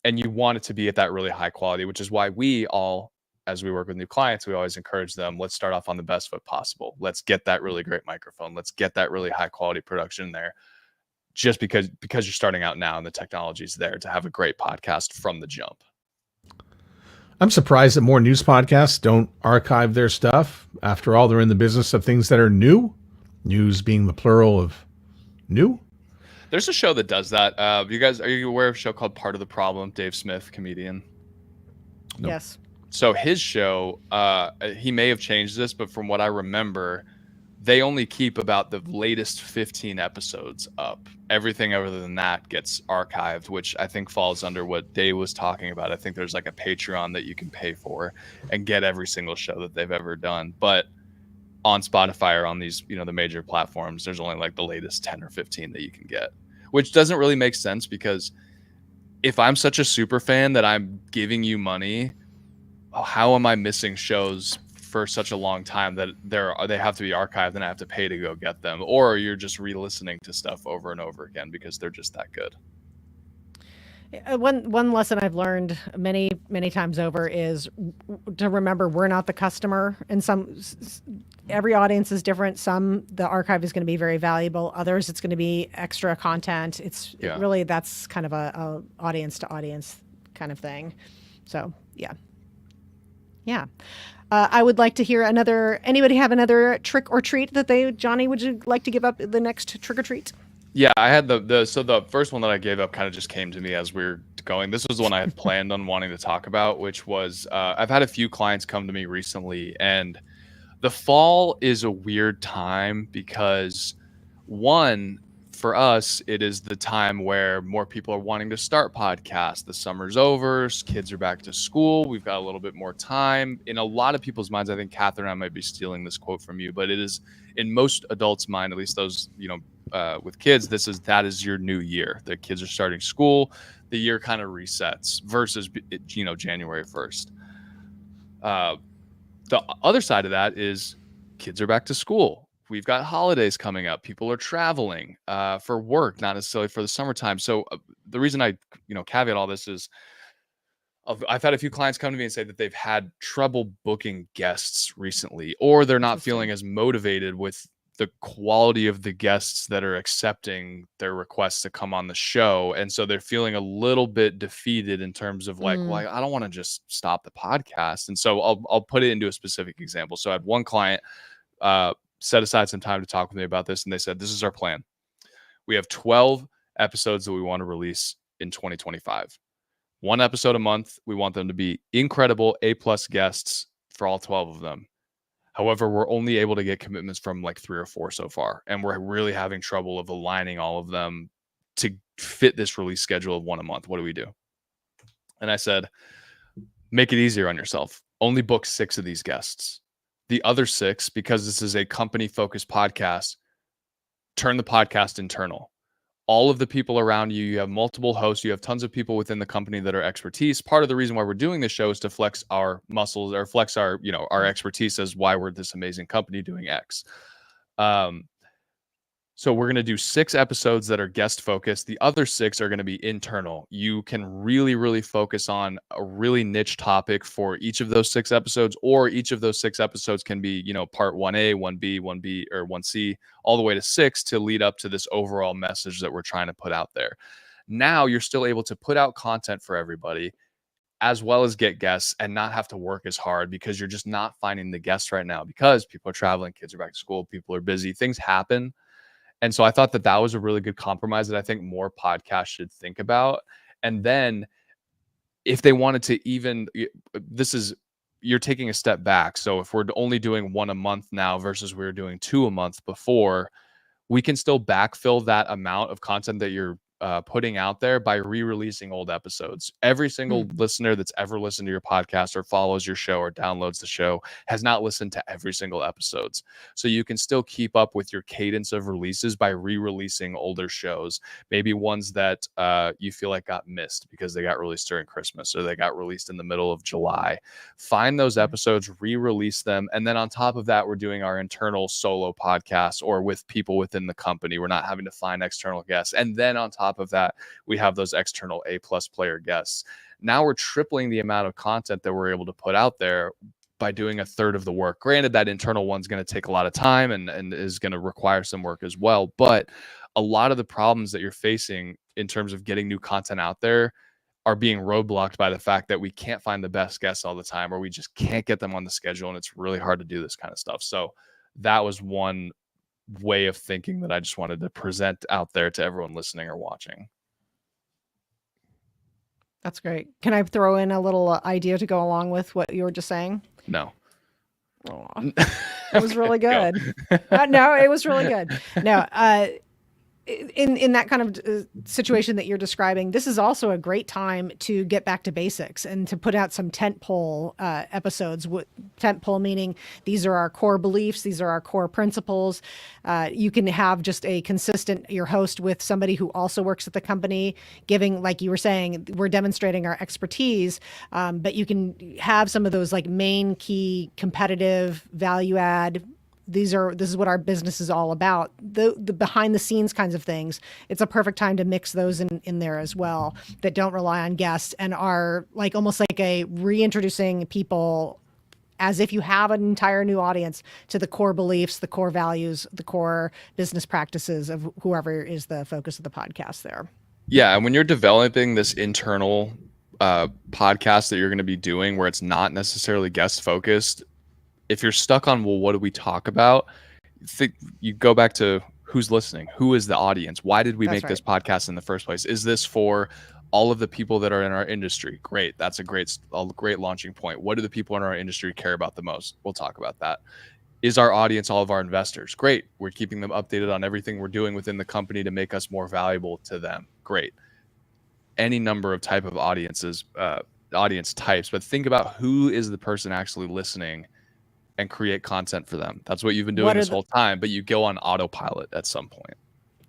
[SPEAKER 3] and you want it to be at that really high quality, which is why we all, as we work with new clients, we always encourage them, let's start off on the best foot possible. Let's get that really great microphone. Let's get that really high quality production there, just because you're starting out now and the technology is there to have a great podcast from the jump.
[SPEAKER 5] I'm surprised that more news podcasts don't archive their stuff. After all, they're in the business of things that are new, news being the plural of new.
[SPEAKER 3] There's a show that does that. Are you aware of a show called Part of the Problem? Dave Smith, comedian.
[SPEAKER 4] Nope.
[SPEAKER 2] Yes.
[SPEAKER 3] So his show, he may have changed this, but from what I remember, they only keep about the latest 15 episodes up. Everything other than that gets archived, which I think falls under what Dave was talking about. I think there's like a Patreon that you can pay for and get every single show that they've ever done. But on Spotify or on these, the major platforms, there's only like the latest 10 or 15 that you can get, which doesn't really make sense because if I'm such a super fan that I'm giving you money, how am I missing shows for such a long time that they have to be archived and I have to pay to go get them? Or you're just re-listening to stuff over and over again because they're just that good.
[SPEAKER 2] One lesson I've learned many times over is to remember we're not the customer, and every audience is different. Some the archive is going to be very valuable, others it's going to be extra content. Really that's kind of a audience to audience kind of thing. So yeah. I would like to hear anybody have another trick or treat that Johnny, would you like to give up the next trick or treat?
[SPEAKER 3] Yeah, I had the first one that I gave up kind of just came to me as we were going. This was the one I had planned on wanting to talk about, which was I've had a few clients come to me recently, and the fall is a weird time because one, for us, it is the time where more people are wanting to start podcasts. The summer's over, kids are back to school. We've got a little bit more time. In a lot of people's minds, I think Catherine and I might be stealing this quote from you, but it is in most adults' mind, at least those, with kids, that is your new year. The kids are starting school. The year kind of resets versus, January 1st. The other side of that is kids are back to school. We've got holidays coming up. People are traveling for work, not necessarily for the summertime. So the reason I, caveat all this is I've had a few clients come to me and say that they've had trouble booking guests recently, or they're not feeling as motivated with the quality of the guests that are accepting their requests to come on the show. And so they're feeling a little bit defeated in terms of like, well, I don't want to just stop the podcast. And so I'll put it into a specific example. So I had one client set aside some time to talk with me about this. And they said, this is our plan. We have 12 episodes that we want to release in 2025. One episode a month. We want them to be incredible A+ guests for all 12 of them. However, we're only able to get commitments from like 3 or 4 so far. And we're really having trouble of aligning all of them to fit this release schedule of one a month. What do we do? And I said, make it easier on yourself. Only book 6 of these guests. The other 6, because this is a company-focused podcast, turn the podcast internal. All of the people around you, you have multiple hosts, you have tons of people within the company that are expertise. Part of the reason why we're doing this show is to flex our muscles or flex our, our expertise as why we're this amazing company doing X. So we're going to do 6 episodes that are guest focused. The other 6 are going to be internal. You can really, really focus on a really niche topic for each of those 6 episodes, or each of those 6 episodes can be, part 1A, 1B, 1B, or 1C, all the way to 6 to lead up to this overall message that we're trying to put out there. Now you're still able to put out content for everybody, as well as get guests and not have to work as hard, because you're just not finding the guests right now because people are traveling, kids are back to school, people are busy, things happen. And so I thought that was a really good compromise that I think more podcasts should think about. And then if they wanted to you're taking a step back. So if we're only doing 1 a month now versus we were doing 2 a month before, we can still backfill that amount of content that you're putting out there by re-releasing old episodes. Every single listener that's ever listened to your podcast or follows your show or downloads the show has not listened to every single episodes. So you can still keep up with your cadence of releases by re-releasing older shows, maybe ones that you feel like got missed because they got released during Christmas or they got released in the middle of July. Find those episodes, re-release them. And then on top of that, we're doing our internal solo podcasts or with people within the company. We're not having to find external guests. And then on top of that, we have those external A+ player guests. Now we're tripling the amount of content that we're able to put out there by doing a third of the work. Granted, that internal one's going to take a lot of time and is going to require some work as well. But a lot of the problems that you're facing in terms of getting new content out there are being roadblocked by the fact that we can't find the best guests all the time, or we just can't get them on the schedule. And it's really hard to do this kind of stuff. So that was one way of thinking that I just wanted to present out there to everyone listening or watching.
[SPEAKER 2] That's great. Can I throw in a little idea to go along with what you were just saying?
[SPEAKER 3] No.
[SPEAKER 2] Oh, it was really good. No, it was really good. No, in that kind of situation that you're describing, this is also a great time to get back to basics and to put out some tentpole episodes. Tentpole meaning these are our core beliefs, these are our core principles. You can have just a consistent, your host with somebody who also works at the company, giving, like you were saying, we're demonstrating our expertise, but you can have some of those like main key competitive value add. This is what our business is all about. The behind the scenes kinds of things. It's a perfect time to mix those in there as well, that don't rely on guests and are like almost like a reintroducing people as if you have an entire new audience to the core beliefs, the core values, the core business practices of whoever is the focus of the podcast there.
[SPEAKER 3] Yeah. And when you're developing this internal podcast that you're going to be doing where it's not necessarily guest focused, if you're stuck on, well, what do we talk about? You go back to who's listening, who is the audience? Why did we make this podcast in the first place? Is this for all of the people that are in our industry? Great. That's a great launching point. What do the people in our industry care about the most? We'll talk about that. Is our audience all of our investors? Great. We're keeping them updated on everything we're doing within the company to make us more valuable to them. Great. Any number of type of audiences, audience types, but think about who is the person actually listening and create content for them. That's what you've been doing this whole time, but you go on autopilot at some point.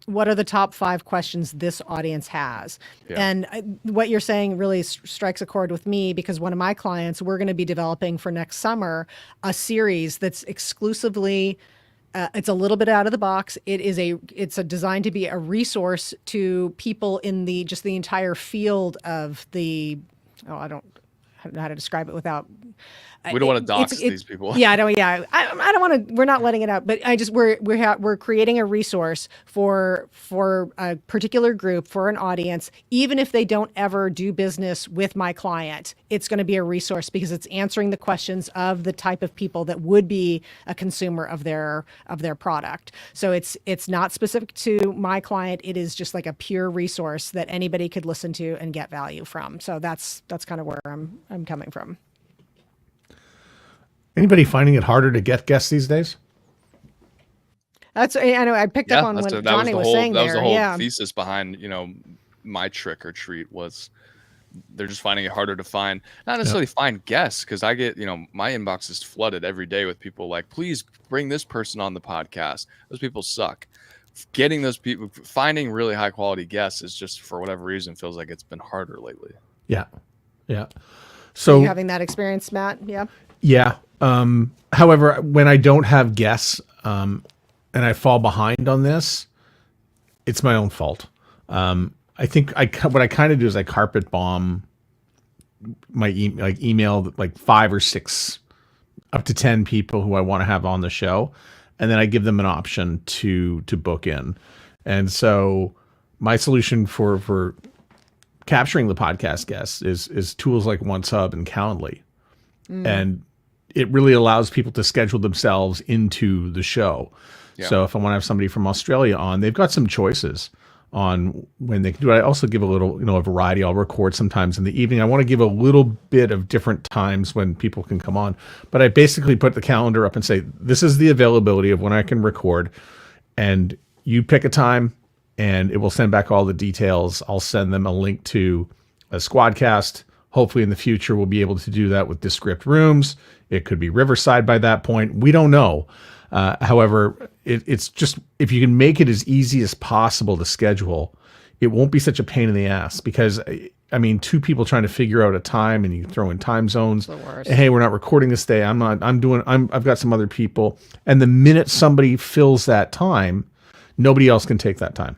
[SPEAKER 2] What are the top 5 questions this audience has? Yeah. And what you're saying really strikes a chord with me, because one of my clients, we're going to be developing for next summer a series that's exclusively it's a little bit out of the box. It's designed to be a resource to people in the entire field of the, I don't know how to describe it without.
[SPEAKER 3] We don't want to dox these people.
[SPEAKER 2] Yeah, I don't. Yeah, I don't want to. We're not letting it out, but we're creating a resource for a particular group, for an audience. Even if they don't ever do business with my client, it's going to be a resource because it's answering the questions of the type of people that would be a consumer of their product. So it's not specific to my client. It is just like a pure resource that anybody could listen to and get value from. So that's kind of where I'm coming from.
[SPEAKER 5] Anybody finding it harder to get guests these days?
[SPEAKER 2] I know I picked up on what Johnny was saying there.
[SPEAKER 3] That was the whole thesis behind, my trick or treat was they're just finding it harder to find, not necessarily find guests, because I get, my inbox is flooded every day with people like, please bring this person on the podcast. Those people suck. Getting those people, finding really high quality guests is just, for whatever reason, feels like it's been harder lately.
[SPEAKER 5] Yeah. Yeah. So
[SPEAKER 2] are you having that experience, Matt? Yeah.
[SPEAKER 5] Yeah. However, when I don't have guests, and I fall behind on this, it's my own fault. I think what I kind of do is I carpet bomb my email like 5 or 6 up to 10 people who I want to have on the show. And then I give them an option to book in. And so my solution for capturing the podcast guests is tools like OneSub and Calendly. And it really allows people to schedule themselves into the show. Yeah. So if I want to have somebody from Australia on, they've got some choices on when they can do it. I also give a little, a variety. I'll record sometimes in the evening. I want to give a little bit of different times when people can come on. But I basically put the calendar up and say, this is the availability of when I can record. And you pick a time and it will send back all the details. I'll send them a link to a Squadcast. Hopefully in the future, we'll be able to do that with Descript Rooms. It could be Riverside by that point. We don't know. However, it's just, if you can make it as easy as possible to schedule, it won't be such a pain in the ass, because, 2 people trying to figure out a time, and you throw in time zones. Hey, we're not recording this day. I've got some other people. And the minute somebody fills that time, nobody else can take that time.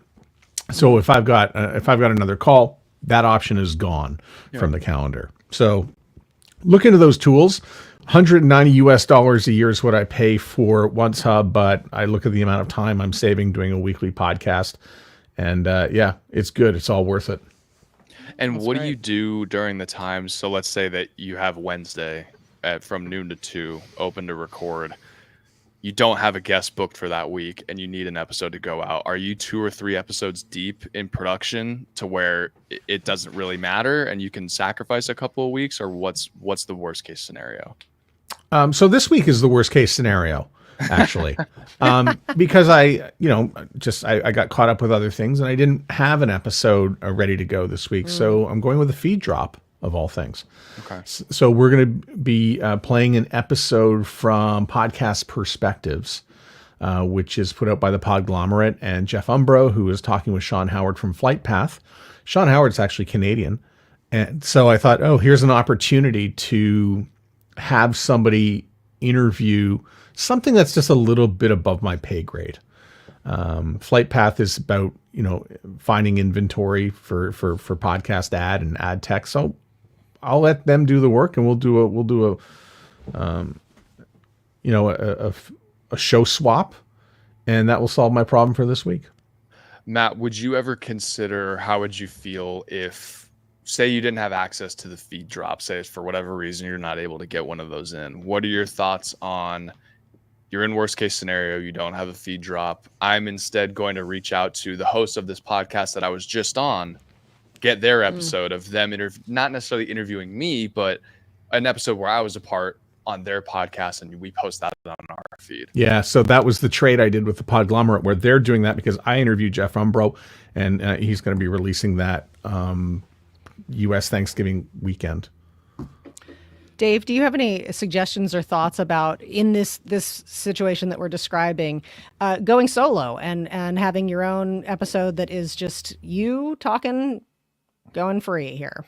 [SPEAKER 5] So if I've got another call, that option is gone from the calendar. So look into those tools. $190 a year is what I pay for OneSub, but I look at the amount of time I'm saving doing a weekly podcast, and it's good. It's all worth it.
[SPEAKER 3] And what do you do during the times? So let's say that you have Wednesday from noon to 2 open to record. You don't have a guest booked for that week and you need an episode to go out. Are you 2 or 3 episodes deep in production to where it doesn't really matter and you can sacrifice a couple of weeks, or what's the worst case scenario?
[SPEAKER 5] So this week is the worst case scenario, actually, because I got caught up with other things and I didn't have an episode ready to go this week. So I'm going with a feed drop of all things. Okay. So we're going to be playing an episode from Podcast Perspectives, which is put out by the Podglomerate and Jeff Umbro, who is talking with Sean Howard from Flight Path. Sean Howard's actually Canadian. And so I thought, here's an opportunity to have somebody interview something that's just a little bit above my pay grade. Flight Path is about, finding inventory for podcast ad and ad tech. So I'll let them do the work, and we'll do a show swap, and that will solve my problem for this week.
[SPEAKER 3] Matt, would you ever consider, how would you feel if, say you didn't have access to the feed drop, say for whatever reason you're not able to get one of those in? What are your thoughts on, you're in worst case scenario, you don't have a feed drop. I'm instead going to reach out to the host of this podcast that I was just on, get their episode of them not necessarily interviewing me, but an episode where I was a part, on their podcast, and we post that on our feed.
[SPEAKER 5] Yeah, so that was the trade I did with the Podglomerate, where they're doing that because I interviewed Jeff Umbro, and he's going to be releasing that U.S. Thanksgiving weekend.
[SPEAKER 2] Dave, do you have any suggestions or thoughts about in this situation that we're describing, going solo and having your own episode that is just you talking, going free here?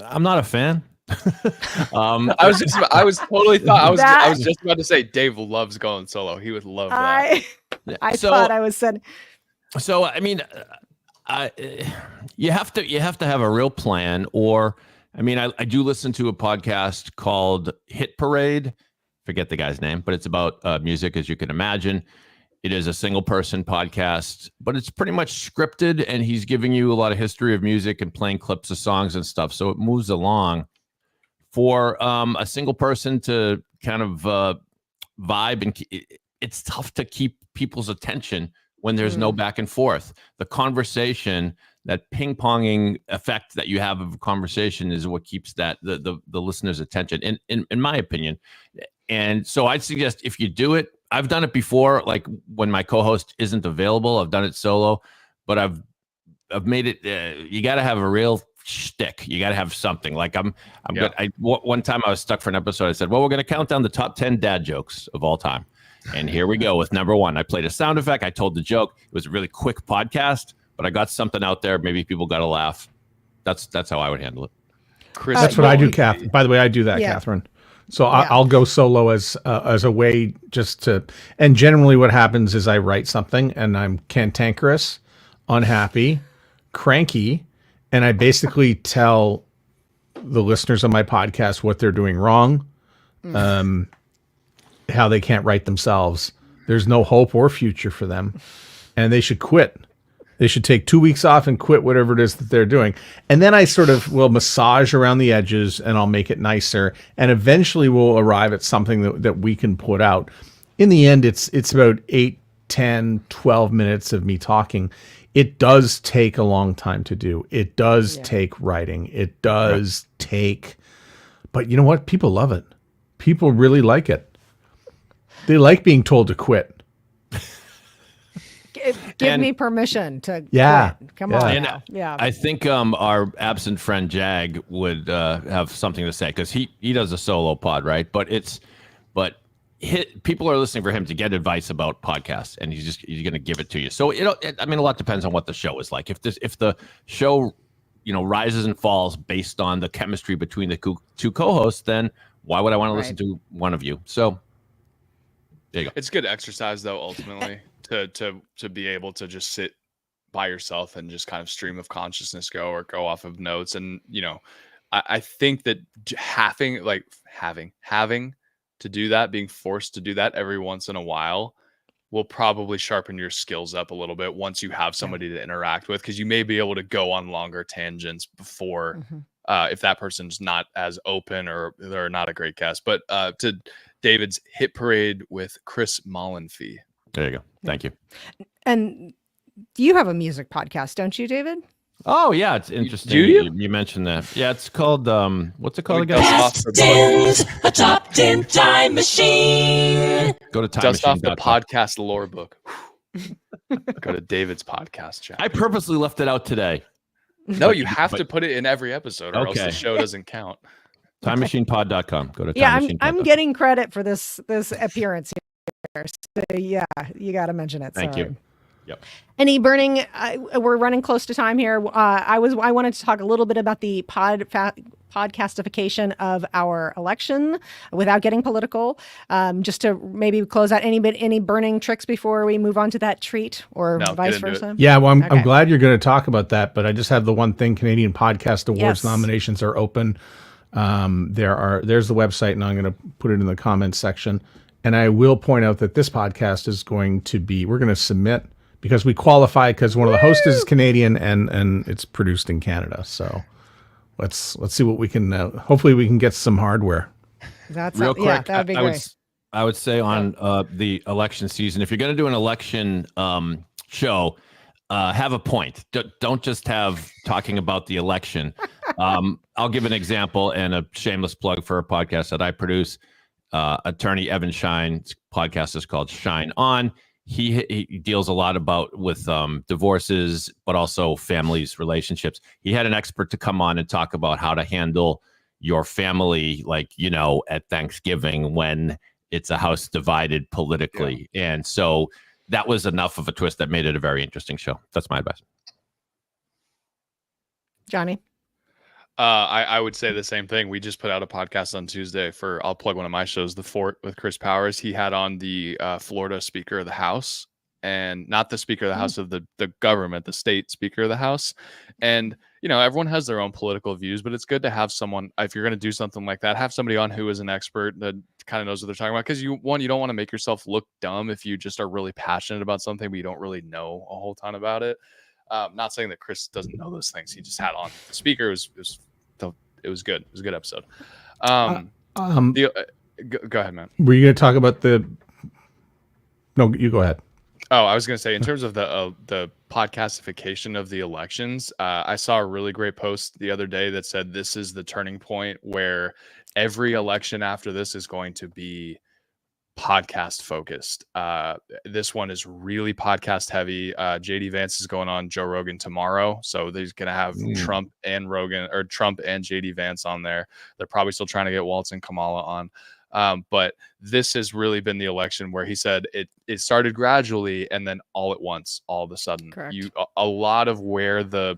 [SPEAKER 4] I'm not a fan.
[SPEAKER 3] I was just about to say Dave loves going solo. He would love that.
[SPEAKER 2] I thought I was said.
[SPEAKER 4] So I mean, you have to have a real plan, or I mean, I do listen to a podcast called Hit Parade. Forget the guy's name, but it's about music, as you can imagine. It is a single person podcast, but it's pretty much scripted, and he's giving you a lot of history of music and playing clips of songs and stuff. So it moves along. For a single person to kind of vibe, and it's tough to keep people's attention when there's no back and forth. The conversation, that ping-ponging effect that you have of a conversation, is what keeps that the listener's attention, in my opinion. And so I'd suggest, if you do it, I've done it before, like when my co-host isn't available, I've done it solo, but I've made it. You got to have a real shtick. You got to have something. Like I'm good. One time I was stuck for an episode. I said, well, we're going to count down the top 10 dad jokes of all time. And here we go with number 1. I played a sound effect. I told the joke. It was a really quick podcast, but I got something out there. Maybe people got a laugh. That's how I would handle it.
[SPEAKER 5] Chris, that's what I do, Kath. By the way, I do that, Catherine. So I'll go solo as a way just to, and generally what happens is I write something and I'm cantankerous, unhappy, cranky, and I basically tell the listeners of my podcast what they're doing wrong, how they can't write themselves. There's no hope or future for them, and they should quit. They should take 2 weeks off and quit whatever it is that they're doing. And then I sort of will massage around the edges, and I'll make it nicer, and eventually we'll arrive at something that we can put out. In the end, it's about 8, 10, 12 minutes of me talking. It does take a long time to do. It does take writing. It does take, but you know what? People love it. People really like it. They like being told to quit.
[SPEAKER 2] Give me permission to quit. Come on.
[SPEAKER 4] And I think our absent friend Jag would have something to say, because he does a solo pod, right? But people are listening for him to get advice about podcasts, and he's going to give it to you. So I mean, a lot depends on what the show is like. If the show, rises and falls based on the chemistry between the two co-hosts, then why would I want to listen to one of you? So there you go.
[SPEAKER 3] It's good exercise, though, ultimately, to be able to just sit by yourself and just kind of stream of consciousness go off of notes. And I think that having to do that, being forced to do that every once in a while, will probably sharpen your skills up a little bit once you have somebody to interact with, because you may be able to go on longer tangents before if that person's not as open or they're not a great guest. But to David's Hit Parade with Chris Mollenfee.
[SPEAKER 4] There you go. Thank you.
[SPEAKER 2] And you have a music podcast, don't you, David?
[SPEAKER 4] Oh, yeah. It's interesting.
[SPEAKER 3] Do you?
[SPEAKER 4] You mentioned that. Yeah, it's called, what's it called again?
[SPEAKER 1] A top 10 time machine.
[SPEAKER 3] Go to Dust off the podcast lore book. Go to David's podcast channel.
[SPEAKER 4] I purposely left it out today.
[SPEAKER 3] No, you have to put it in every episode, or else the show doesn't count.
[SPEAKER 4] TimeMachinePod.com. Go to
[SPEAKER 2] TimeMachinePod.com. I'm getting credit for this appearance here. So yeah, you got to mention it.
[SPEAKER 4] Thank you. Yep.
[SPEAKER 2] Any burning? We're running close to time here. I wanted to talk a little bit about the podcastification of our election without getting political. Just to maybe close out any burning tricks before we move on to that treat, or vice versa.
[SPEAKER 5] Yeah, well, I'm glad you're going to talk about that. But I just have the one thing: Canadian Podcast Awards nominations are open. There's the website, and I'm going to put it in the comments section. And I will point out that this podcast is we're going to submit, because we qualify, because one of the hosts is Canadian, and it's produced in Canada. So let's see what we can. Hopefully, we can get some hardware.
[SPEAKER 2] That's
[SPEAKER 4] real quick.
[SPEAKER 2] Yeah, that would be great.
[SPEAKER 4] I would say on the election season, if you're going to do an election show, have a point. Don't just have talking about the election. I'll give an example and a shameless plug for a podcast that I produce. Attorney Evan Shine's podcast is called Shine On. He deals a lot with divorces, but also families, relationships. He had an expert to come on and talk about how to handle your family, like, at Thanksgiving when it's a house divided politically. Yeah. And so that was enough of a twist that made it a very interesting show. That's my advice.
[SPEAKER 2] Johnny?
[SPEAKER 3] I would say the same thing. We just put out a podcast on Tuesday I'll plug one of my shows, The Fort with Chris Powers. He had on the Florida Speaker of the House, and not the Speaker of the House of the government, the state Speaker of the House. And, everyone has their own political views, but it's good to have someone, if you're going to do something like that, have somebody on who is an expert that kind of knows what they're talking about. Because you don't want to make yourself look dumb if you just are really passionate about something, but you don't really know a whole ton about it. Not saying that Chris doesn't know those things. He just had on the speaker. It was good. It was a good episode. Go ahead, man.
[SPEAKER 5] Were you going to talk about No, you go ahead.
[SPEAKER 3] Oh, I was going to say, in terms of the podcastification of the elections, I saw a really great post the other day that said this is the turning point where every election after this is going to be podcast focused. This one is really podcast heavy. JD Vance is going on Joe Rogan tomorrow, so they're going to have Trump and JD Vance on there. They're probably still trying to get Waltz and Kamala on. But this has really been the election where he said it started gradually and then all at once, all of a sudden.
[SPEAKER 2] Correct.
[SPEAKER 3] A lot of where the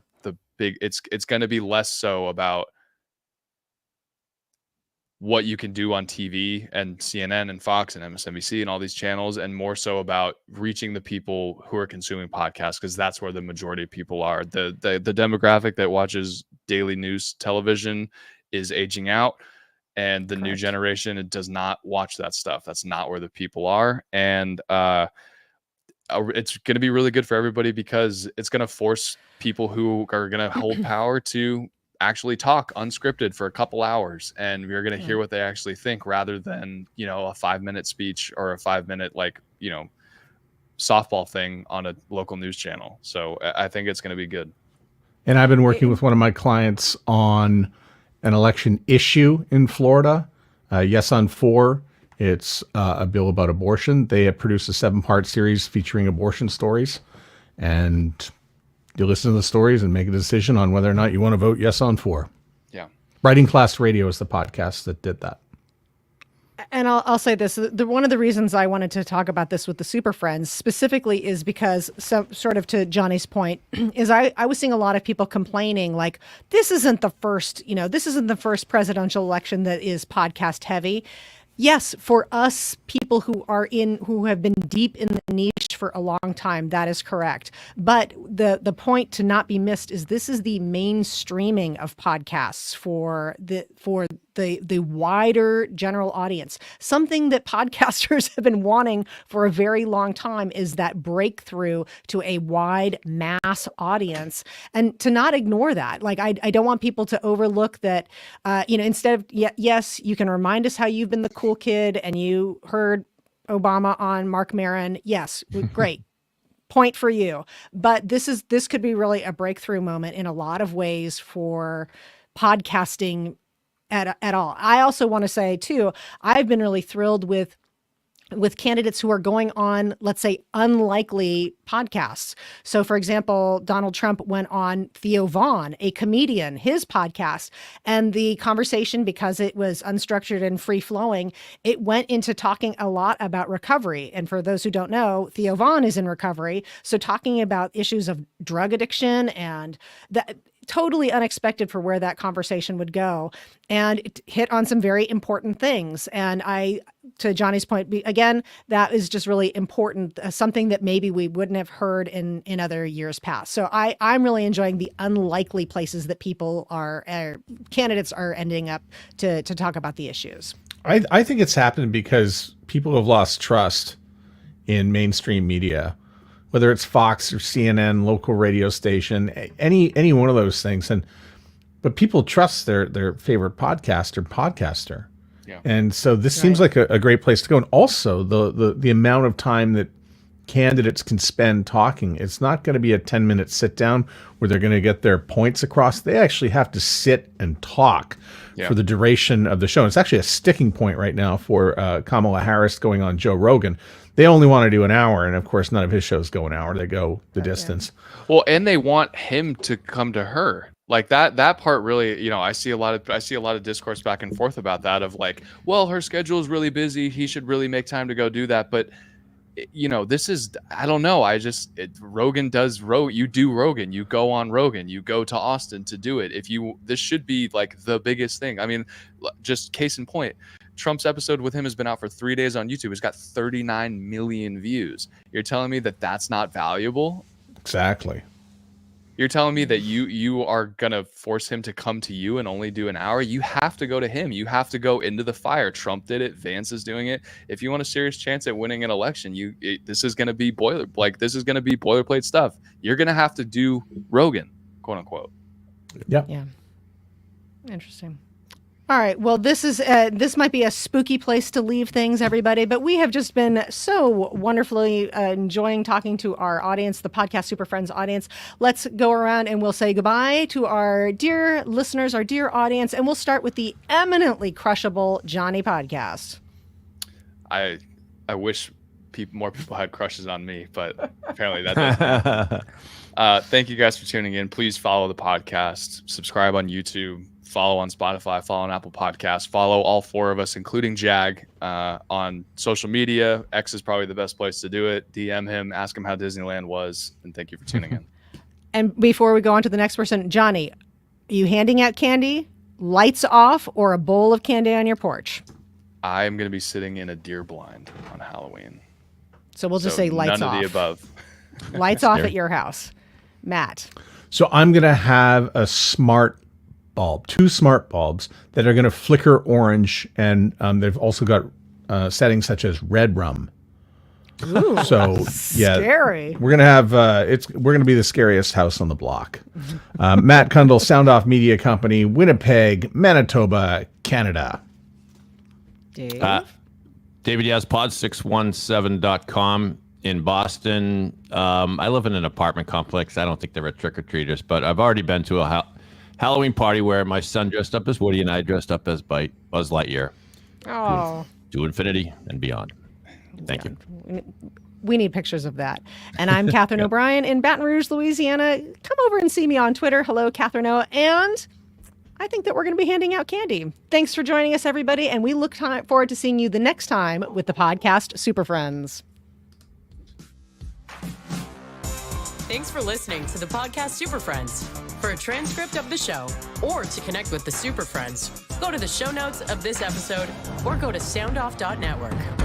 [SPEAKER 3] big it's going to be less so about what you can do on TV and CNN and Fox and MSNBC and all these channels, and more so about reaching the people who are consuming podcasts, because that's where the majority of people are. The demographic that watches daily news television is aging out, and the new generation, it does not watch that stuff. That's not where the people are. And it's going to be really good for everybody, because it's going to force people who are going to hold power to actually talk unscripted for a couple hours, and we're going to hear what they actually think, rather than a 5-minute speech or a 5-minute softball thing on a local news channel. So I think it's going to be good. And
[SPEAKER 5] I've been working with one of my clients on an election issue in Florida. Yes on 4. It's a bill about abortion. They have produced a 7-part series featuring abortion stories, and you listen to the stories and make a decision on whether or not you want to vote yes on 4.
[SPEAKER 3] Yeah.
[SPEAKER 5] Writing Class Radio is the podcast that did that.
[SPEAKER 2] And I'll say this, one of the reasons I wanted to talk about this with the Super Friends specifically is because, sort of to Johnny's point, is I was seeing a lot of people complaining, like, this isn't the first presidential election that is podcast heavy. Yes, for us people who have been deep in the niche for a long time, that is correct. But the point to not be missed is this is the mainstreaming of podcasts for the wider general audience. Something that podcasters have been wanting for a very long time is that breakthrough to a wide mass audience, and to not ignore that. Like, I don't want people to overlook that, instead of, yes, you can remind us how you've been the cool kid and you heard Obama on Mark Maron. Yes, great. Point for you. But this could be really a breakthrough moment in a lot of ways for podcasting at all. I also want to say too, I've been really thrilled with candidates who are going on, let's say, unlikely podcasts. So, for example, Donald Trump went on Theo Vaughn, a comedian, his podcast, and the conversation, because it was unstructured and free-flowing, it went into talking a lot about recovery. And for those who don't know, Theo Vaughn is in recovery. So talking about issues of drug addiction, and that totally unexpected for where that conversation would go, and it hit on some very important things. And to Johnny's point, again, that is just really important, something that maybe we wouldn't have heard in other years past. So I'm really enjoying the unlikely places that candidates are ending up to talk about the issues.
[SPEAKER 5] I think it's happened because people have lost trust in mainstream media, whether it's Fox or CNN, local radio station, any one of those things. But people trust their favorite podcaster. Yeah. And so this seems like a great place to go. And also the amount of time that candidates can spend talking. It's not going to be a 10-minute sit down where they're going to get their points across. They actually have to sit and talk for the duration of the show. And it's actually a sticking point right now for Kamala Harris going on Joe Rogan. They only want to do an hour, and of course, none of his shows go an hour. They go the distance.
[SPEAKER 3] Well, and they want him to come to her. Like that part really, you know, I see a lot of discourse back and forth about that of like, well, her schedule is really busy. He should really make time to go do that. But you know, this is, I don't know. Rogan does you do Rogan, you go on Rogan, you go to Austin to do it. This should be like the biggest thing. I mean, just case in point, Trump's episode with him has been out for 3 days on YouTube. It's got 39 million views. You're telling me that that's not valuable?
[SPEAKER 5] Exactly.
[SPEAKER 3] You're telling me that you are going to force him to come to you and only do an hour? You have to go to him. You have to go into the fire. Trump did it. Vance is doing it. If you want a serious chance at winning an election, this is going to be boilerplate stuff. You're going to have to do Rogan, quote unquote.
[SPEAKER 5] Yep.
[SPEAKER 2] Yeah. Interesting. All right. Well, this might be a spooky place to leave things, everybody, but we have just been so wonderfully enjoying talking to our audience, the Podcast Super Friends audience. Let's go around and we'll say goodbye to our dear listeners, our dear audience, and we'll start with the eminently crushable Johnny Podcast.
[SPEAKER 3] I wish more people had crushes on me, but apparently that doesn't. Thank you guys for tuning in. Please follow the podcast, subscribe on YouTube, follow on Spotify, follow on Apple Podcasts, follow all four of us, including Jag, on social media. X is probably the best place to do it. DM him, ask him how Disneyland was, and thank you for tuning in.
[SPEAKER 2] And before we go on to the next person, Johnny, are you handing out candy, lights off, or a bowl of candy on your porch?
[SPEAKER 3] I am going to be sitting in a deer blind on Halloween.
[SPEAKER 2] So we'll just say lights off.
[SPEAKER 3] None of the above.
[SPEAKER 2] Lights off at your house. Matt.
[SPEAKER 5] So I'm going to have a smart bulb, 2 smart bulbs that are going to flicker orange, and they've also got settings such as red rum.
[SPEAKER 2] Ooh,
[SPEAKER 5] so yeah,
[SPEAKER 2] scary.
[SPEAKER 5] We're gonna have we're gonna be the scariest house on the block. Matt Kundle, Sound Off Media Company, Winnipeg, Manitoba, Canada.
[SPEAKER 2] Dave?
[SPEAKER 4] David Yazpod, 617.com in Boston. I live in an apartment complex. I don't think there are trick-or-treaters, but I've already been to a Halloween party where my son dressed up as Woody and I dressed up as Buzz Lightyear.
[SPEAKER 2] Oh.
[SPEAKER 4] To infinity and beyond. Thank you.
[SPEAKER 2] We need pictures of that. And I'm Catherine O'Brien in Baton Rouge, Louisiana. Come over and see me on Twitter. Hello, Catherine O. And I think that we're going to be handing out candy. Thanks for joining us, everybody. And we look forward to seeing you the next time with the Podcast Super Friends.
[SPEAKER 1] Thanks for listening to the Podcast Super Friends. For a transcript of the show or to connect with the Super Friends, go to the show notes of this episode or go to soundoff.network.